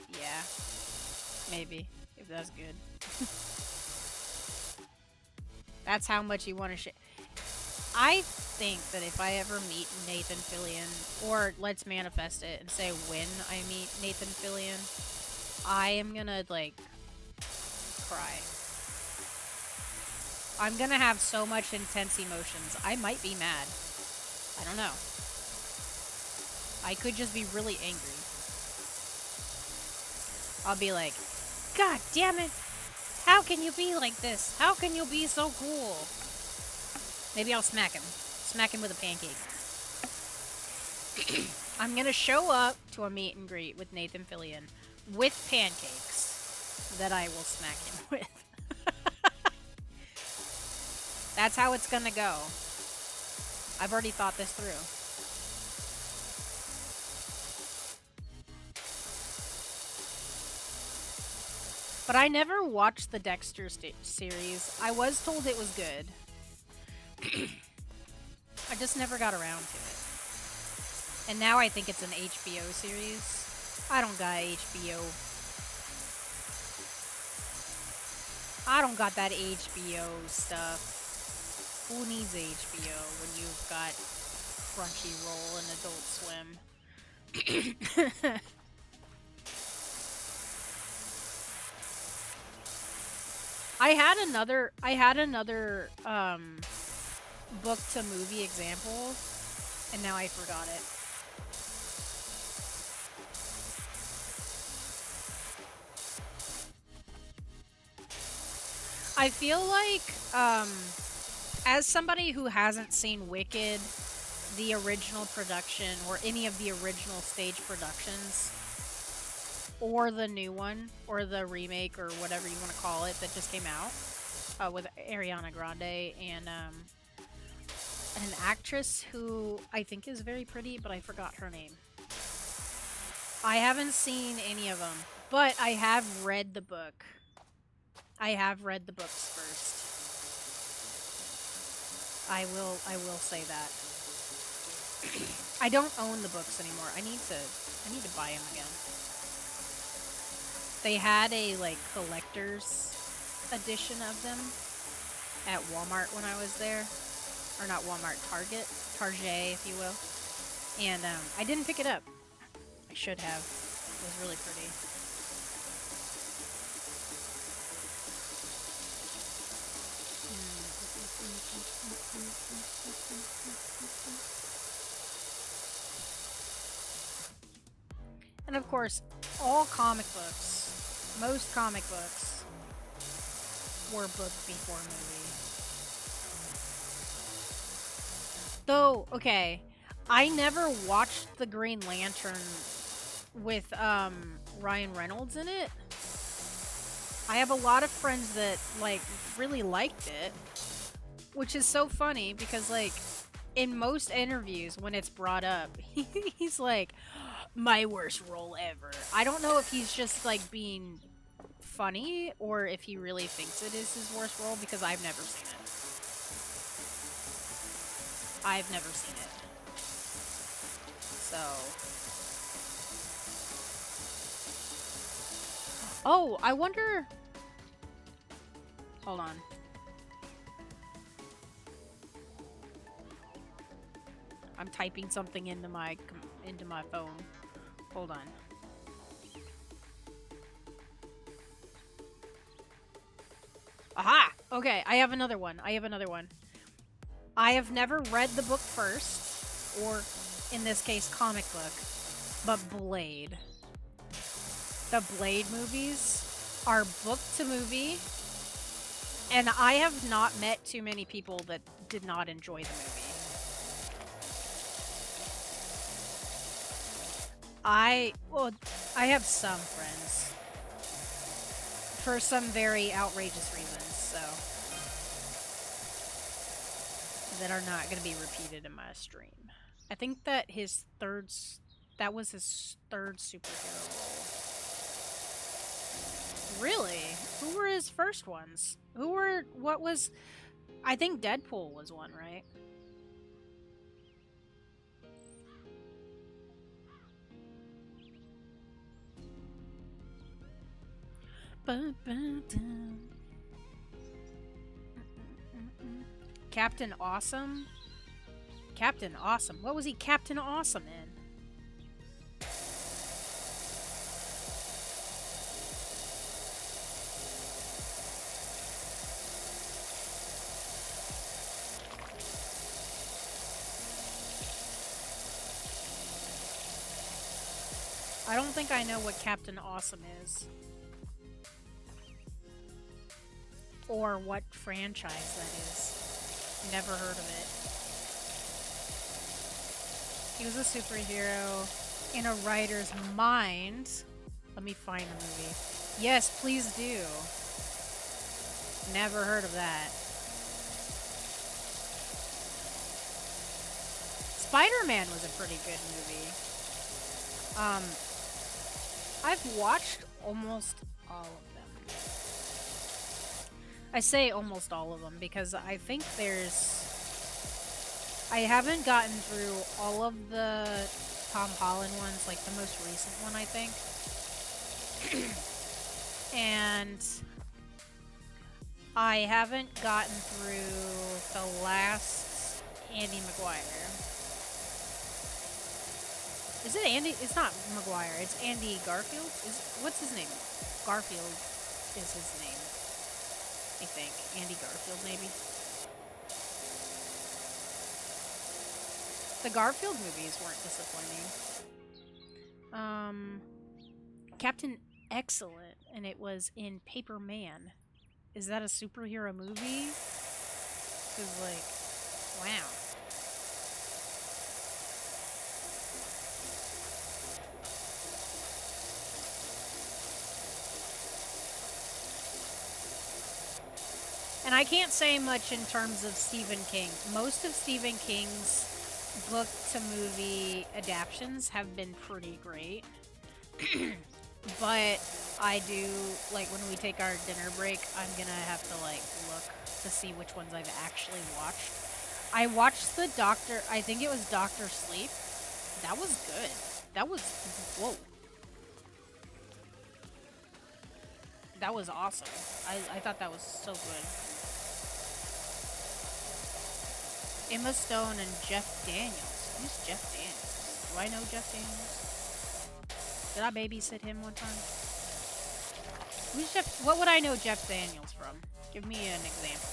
Maybe. If that's good. That's how much you want to shake. I think that if I ever meet Nathan Fillion, or let's manifest it and say when I meet Nathan Fillion, I am gonna, like, cry. I'm gonna have so much intense emotions. I might be mad. I don't know. I could just be really angry. I'll be like, God damn it! How can you be like this? How can you be so cool? Maybe I'll smack him. Smack him with a pancake. I'm gonna show up to a meet and greet with Nathan Fillion with pancakes that I will smack him with. That's how it's gonna go. I've already thought this through. But I never watched the Dexter series. I was told it was good. I just never got around to it. And now I think it's an HBO series. I don't got HBO. I don't got that HBO stuff. Who needs HBO when you've got Crunchyroll and Adult Swim? I had another book to movie example, and now I forgot it. I feel like, as somebody who hasn't seen Wicked, the original production, or any of the original stage productions, or the new one, or the remake, or whatever you want to call it, that just came out, with Ariana Grande, and an actress who I think is very pretty, but I forgot her name. I haven't seen any of them, but I have read the book. I have read the books first. I will say that. I don't own the books anymore. I need to buy them again. They had a, like, collector's edition of them at Walmart when I was there. Or not Walmart, Target, if you will. And I didn't pick it up. I should have. It was really pretty. And of course, all comic books, most comic books, were book before movie. Though, okay, I never watched the Green Lantern with Ryan Reynolds in it. I have a lot of friends that, like, really liked it, which is so funny because, like, in most interviews when it's brought up, he's like, my worst role ever. I don't know if he's just, like, being funny or if he really thinks it is his worst role, because I've never seen it. I've never seen it. So. Oh, I wonder. Hold on. I'm typing something into my phone. Hold on. Aha! Okay, I have another one. I have never read the book first, or in this case, comic book, but Blade. The Blade movies are book to movie, and I have not met too many people that did not enjoy the movie. Well, I have some friends for some very outrageous reasons, so that are not going to be repeated in my stream. I think that that was his third superhero role. Really? Who were his first ones? I think Deadpool was one, right? Captain Awesome? Captain Awesome. What was he Captain Awesome in? I don't think I know what Captain Awesome is. Or what franchise that is. Never heard of it. He was a superhero in a writer's mind. Let me find the movie. Yes, please do. Never heard of that. Spider-Man was a pretty good movie. I've watched almost all of them. I say almost all of them because I think I haven't gotten through all of the Tom Holland ones, like the most recent one, I think. And I haven't gotten through the last Andy Maguire. Is it Andy? It's not Maguire. It's Andy Garfield. What's his name? Garfield is his name. I think Andy Garfield, maybe. The Garfield movies weren't disappointing. Captain Excellent, and it was in Paper Man. Is that a superhero movie? Cause like, wow. And I can't say much in terms of Stephen King. Most of Stephen King's book to movie adaptations have been pretty great. But I do, like, when we take our dinner break, I'm gonna have to, like, look to see which ones I've actually watched. I watched I think it was Doctor Sleep. That was good. That was, whoa. That was awesome. I thought that was so good. Emma Stone and Jeff Daniels. Who's Jeff Daniels? Do I know Jeff Daniels? Did I babysit him one time? Who's Jeff? What would I know Jeff Daniels from? Give me an example.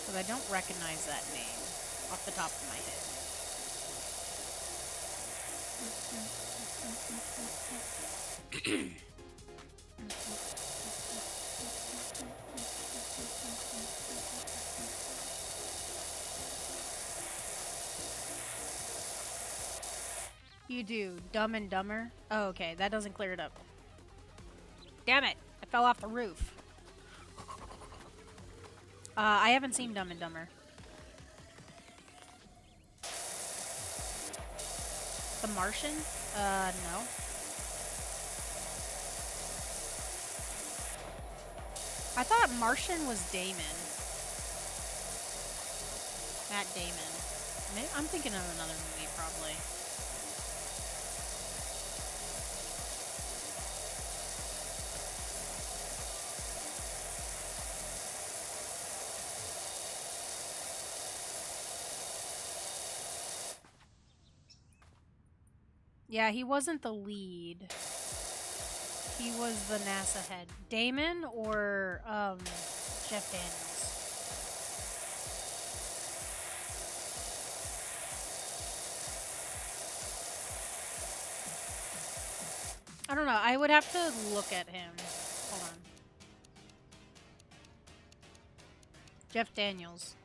Because I don't recognize that name off the top of my head. You do. Dumb and Dumber? Oh, okay. That doesn't clear it up. Damn it! I fell off the roof. I haven't seen Dumb and Dumber. The Martian? No. I thought Martian was Damon. Matt Damon. I'm thinking of another movie, probably. Yeah, he wasn't the lead. He was the NASA head. Damon or Jeff Daniels? I don't know. I would have to look at him. Hold on. Jeff Daniels.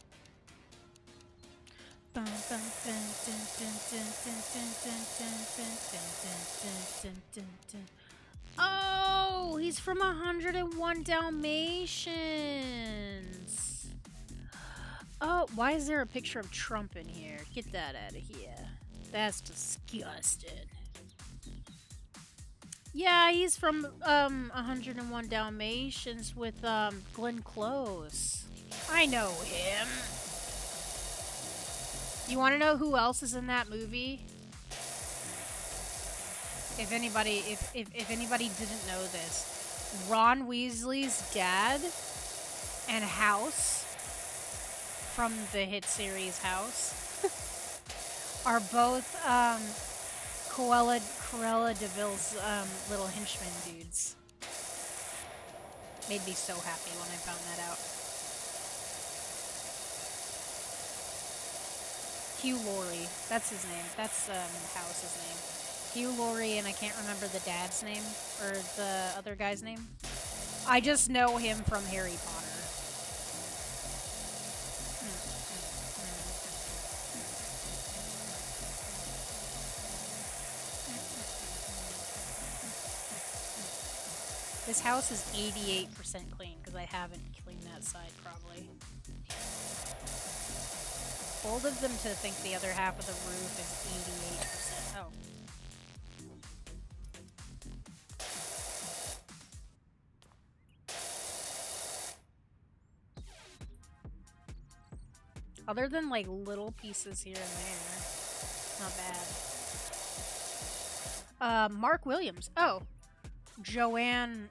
Oh, he's from 101 Dalmatians. Oh, why is there a picture of Trump in here? Get that out of here. That's disgusting. Yeah, he's from 101 Dalmatians with Glenn Close. I know him. You want to know who else is in that movie? If anybody didn't know this, Ron Weasley's dad and House from the hit series House are both Cruella DeVille's little henchman dudes. Made me so happy when I found that out. Hugh Laurie, that's his name. That's House's name. Hugh Laurie, and I can't remember the dad's name or the other guy's name. I just know him from Harry Potter. This house is 88% clean because I haven't cleaned that side probably. Bold of them to think the other half of the roof is 88%. Oh. Other than like little pieces here and there, not bad. Mark Williams. Oh, Joanne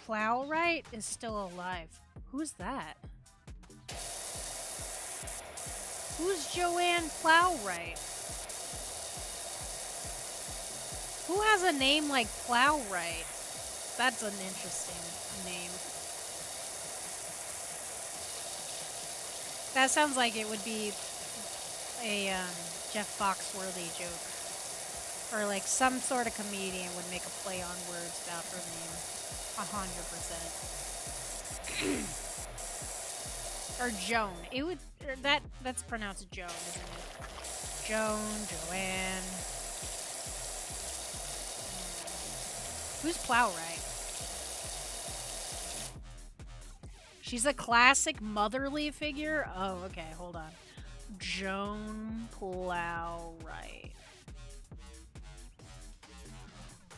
Plowright is still alive. Who's that? Who's Joanne Plowright? Who has a name like Plowright? That's an interesting name. That sounds like it would be a Jeff Foxworthy joke. Or like some sort of comedian would make a play on words about her name. 100%. Or Joan. It would that's pronounced Joan, isn't it? Joan, Joanne. Who's Plowright? She's a classic motherly figure? Oh, okay, hold on. Joan Plowright.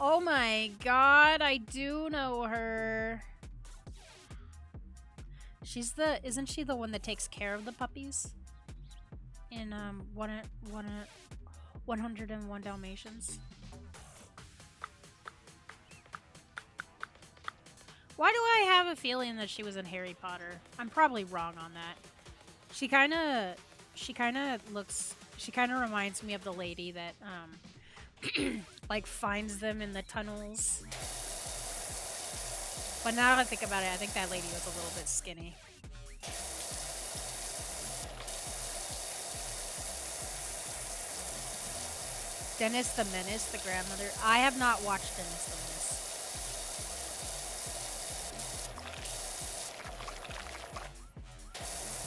Oh my god, I do know her. Isn't she the one that takes care of the puppies? In 101 Dalmatians? Why do I have a feeling that she was in Harry Potter? I'm probably wrong on that. She kind of reminds me of the lady that like finds them in the tunnels. But now that I think about it, I think that lady was a little bit skinny. Dennis the Menace, the grandmother. I have not watched Dennis the Menace.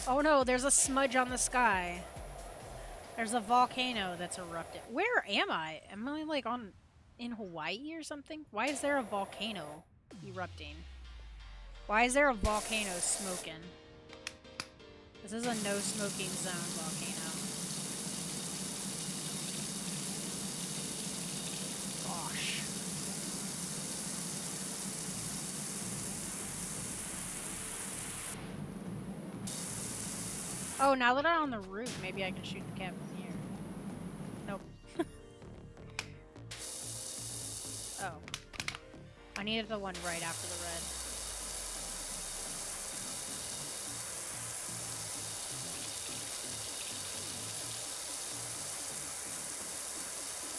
Oh no, there's a smudge on the sky. There's a volcano that's erupted. Where am I? Am I like in Hawaii or something? Why is there a volcano erupting? Why is there a volcano smoking? This is a no smoking zone volcano. Gosh. Oh, now that I'm on the roof, maybe I can shoot the cat from here. Nope. Oh. I needed the one right after the red.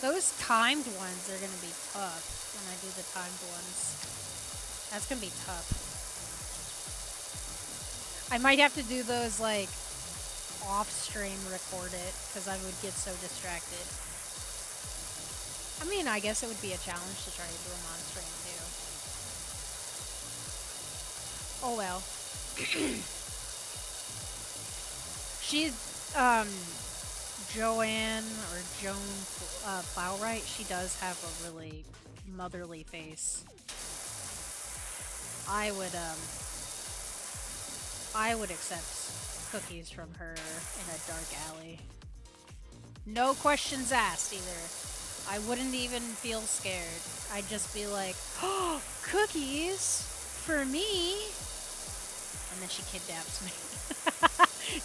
Those timed ones are gonna be tough when I do the timed ones. That's gonna be tough. I might have to do those like off stream record it because I would get so distracted. I mean, I guess it would be a challenge to try to do them on stream too. Oh well. She's, Joanne or Joan Plowright, she does have a really motherly face. I would accept cookies from her in a dark alley. No questions asked either. I wouldn't even feel scared. I'd just be like, oh, cookies for me. And then she kidnaps me.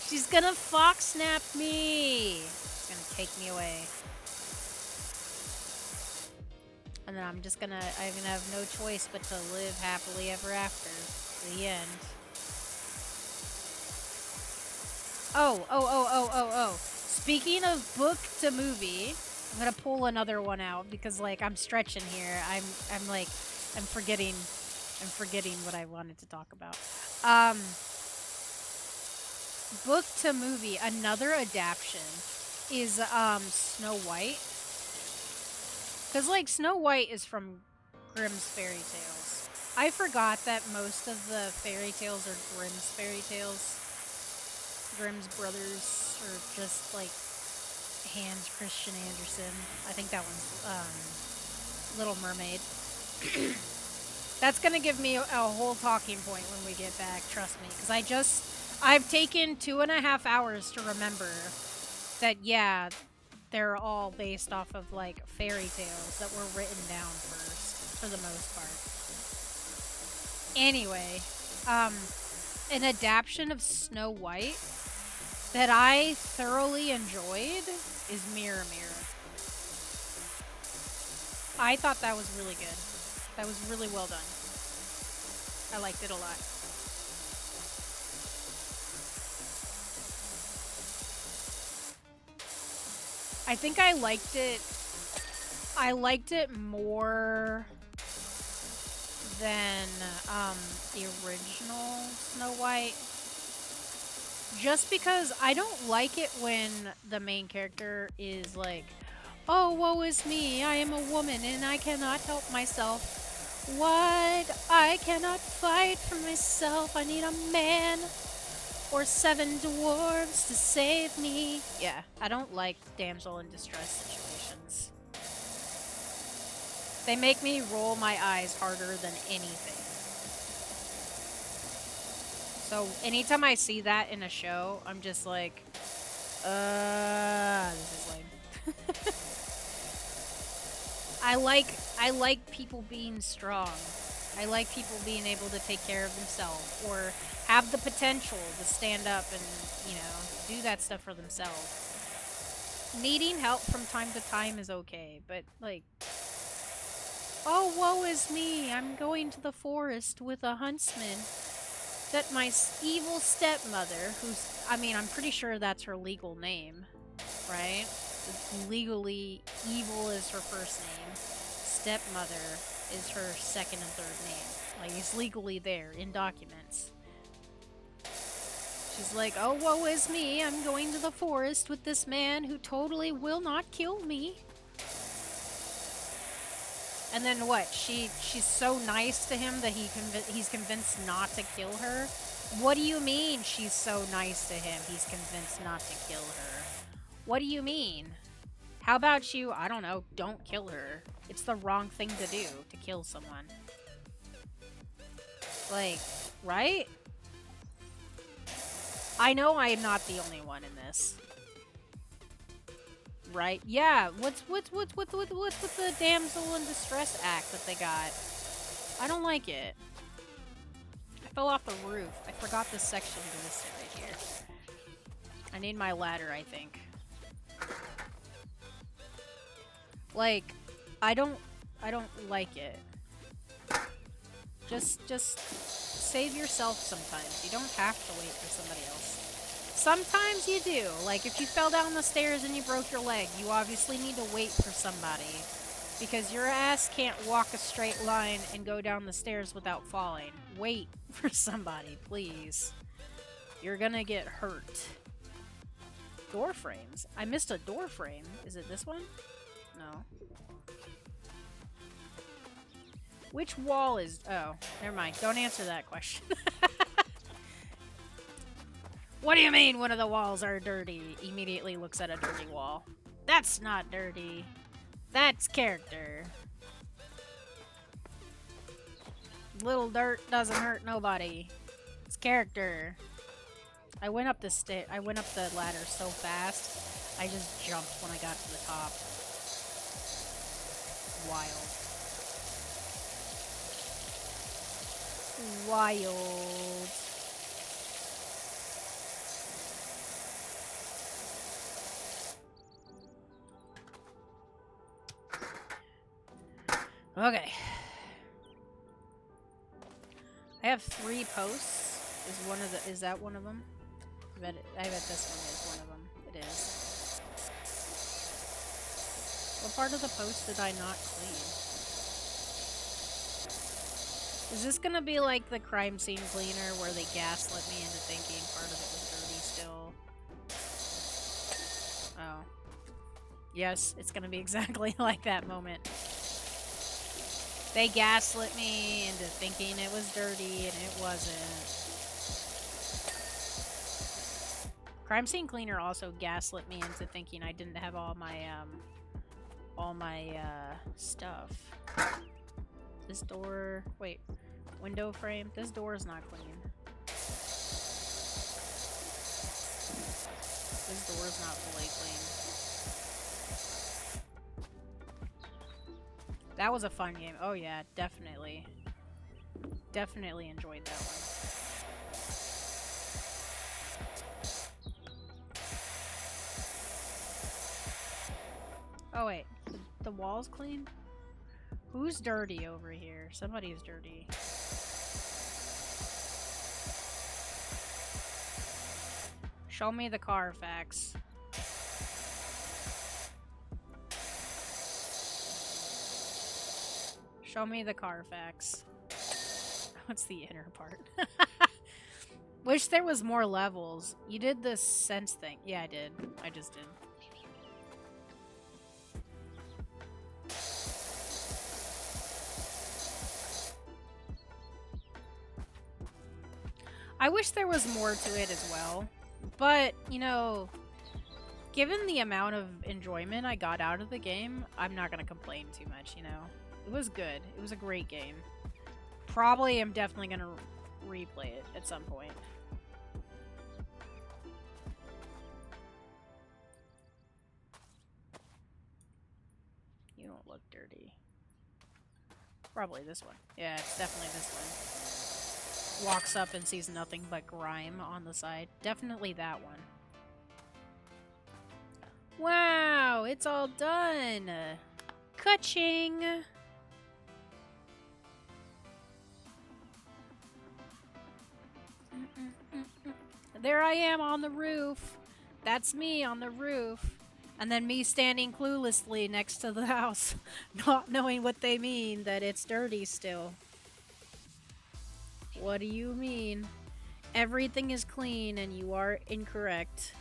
She's gonna fox snap me. She's gonna take me away. And then I'm gonna have no choice but to live happily ever after. The end. Oh. Speaking of book to movie, I'm gonna pull another one out because like I'm stretching here. I'm forgetting what I wanted to talk about. Book to movie, another adaptation is Snow White. Cause like Snow White is from Grimm's fairy tales. I forgot that most of the fairy tales are Grimm's fairy tales. Grimm's brothers, or just like Hans Christian Andersen. I think that one's Little Mermaid. That's gonna give me a whole talking point when we get back, trust me. Because I've taken 2.5 hours to remember that, yeah, they're all based off of like fairy tales that were written down first, for the most part. Anyway, an adaptation of Snow White that I thoroughly enjoyed is Mirror Mirror. I thought that was really good. That was really well done. I liked it a lot. I think I liked it more than the original Snow White. Just because I don't like it when the main character is like, oh, woe is me, I am a woman and I cannot help myself. What? I cannot fight for myself. I need a man or 7 dwarves to save me. Yeah, I don't like damsel in distress situations. They make me roll my eyes harder than anything. So anytime I see that in a show, I'm just like, this is lame. I like people being strong. I like people being able to take care of themselves or have the potential to stand up and, you know, do that stuff for themselves. Needing help from time to time is okay, but like, oh, woe is me, I'm going to the forest with a huntsman that my evil stepmother, who's, I mean, I'm pretty sure that's her legal name, right? Legally, evil is her first name. Stepmother is her second and third name. Like, it's legally there in documents. She's like, oh, woe is me, I'm going to the forest with this man who totally will not kill me. And then what? She's so nice to him that he's convinced not to kill her? What do you mean she's so nice to him he's convinced not to kill her? What do you mean? How about you, I don't know, don't kill her. It's the wrong thing to do, to kill someone. Like, right? I know I am not the only one in this. Right? Yeah, what's with the damsel in distress act that they got? I don't like it. I fell off the roof. I forgot this section existed right here. I need my ladder, I think. Like, I don't like it. Just save yourself sometimes. You don't have to wait for somebody else. Sometimes you do. Like, if you fell down the stairs and you broke your leg, you obviously need to wait for somebody. Because your ass can't walk a straight line and go down the stairs without falling. Wait for somebody, please. You're gonna get hurt. Door frames. I missed a door frame. Is it this one? No. Which wall is... Oh, never mind. Don't answer that question. What do you mean one of the walls are dirty? Immediately looks at a dirty wall. That's not dirty. That's character. Little dirt doesn't hurt nobody. It's character. I went up the ladder so fast, I just jumped when I got to the top. Wild. Wild. Okay. I have 3 posts. Is that one of them? I bet this one is one of them. It is. What part of the post did I not clean? Is this gonna be like the crime scene cleaner where they gaslit me into thinking part of it was dirty still? Oh. Yes, it's gonna be exactly like that moment. They gaslit me into thinking it was dirty, and it wasn't. Crime Scene Cleaner also gaslit me into thinking I didn't have all my stuff. This door... Wait. Window frame? This door is not clean. This door is not fully clean. That was a fun game. Oh yeah, definitely. Definitely enjoyed that one. Oh wait, the wall's clean? Who's dirty over here? Somebody's dirty. Show me the Carfax. Show me the Carfax. What's the inner part? Wish there was more levels. You did the sense thing. Yeah, I did. I just did. I wish there was more to it as well. But, you know, given the amount of enjoyment I got out of the game, I'm not going to complain too much, you know. It was good. It was a great game. Probably am definitely going to replay it at some point. You don't look dirty. Probably this one. Yeah, it's definitely this one. Walks up and sees nothing but grime on the side. Definitely that one. Wow, it's all done. Ka-ching! There I am on the roof. That's me on the roof. And then me standing cluelessly next to the house, not knowing what they mean, that it's dirty still. What do you mean? Everything is clean and you are incorrect.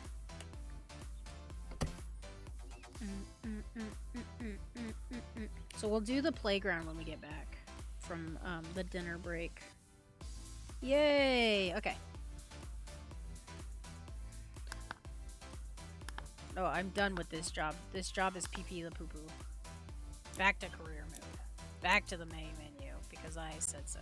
So we'll do the playground when we get back from the dinner break. Yay! Okay. Oh, I'm done with this job. This job is pee-pee the poo-poo. Back to career mode. Back to the main menu, because I said so.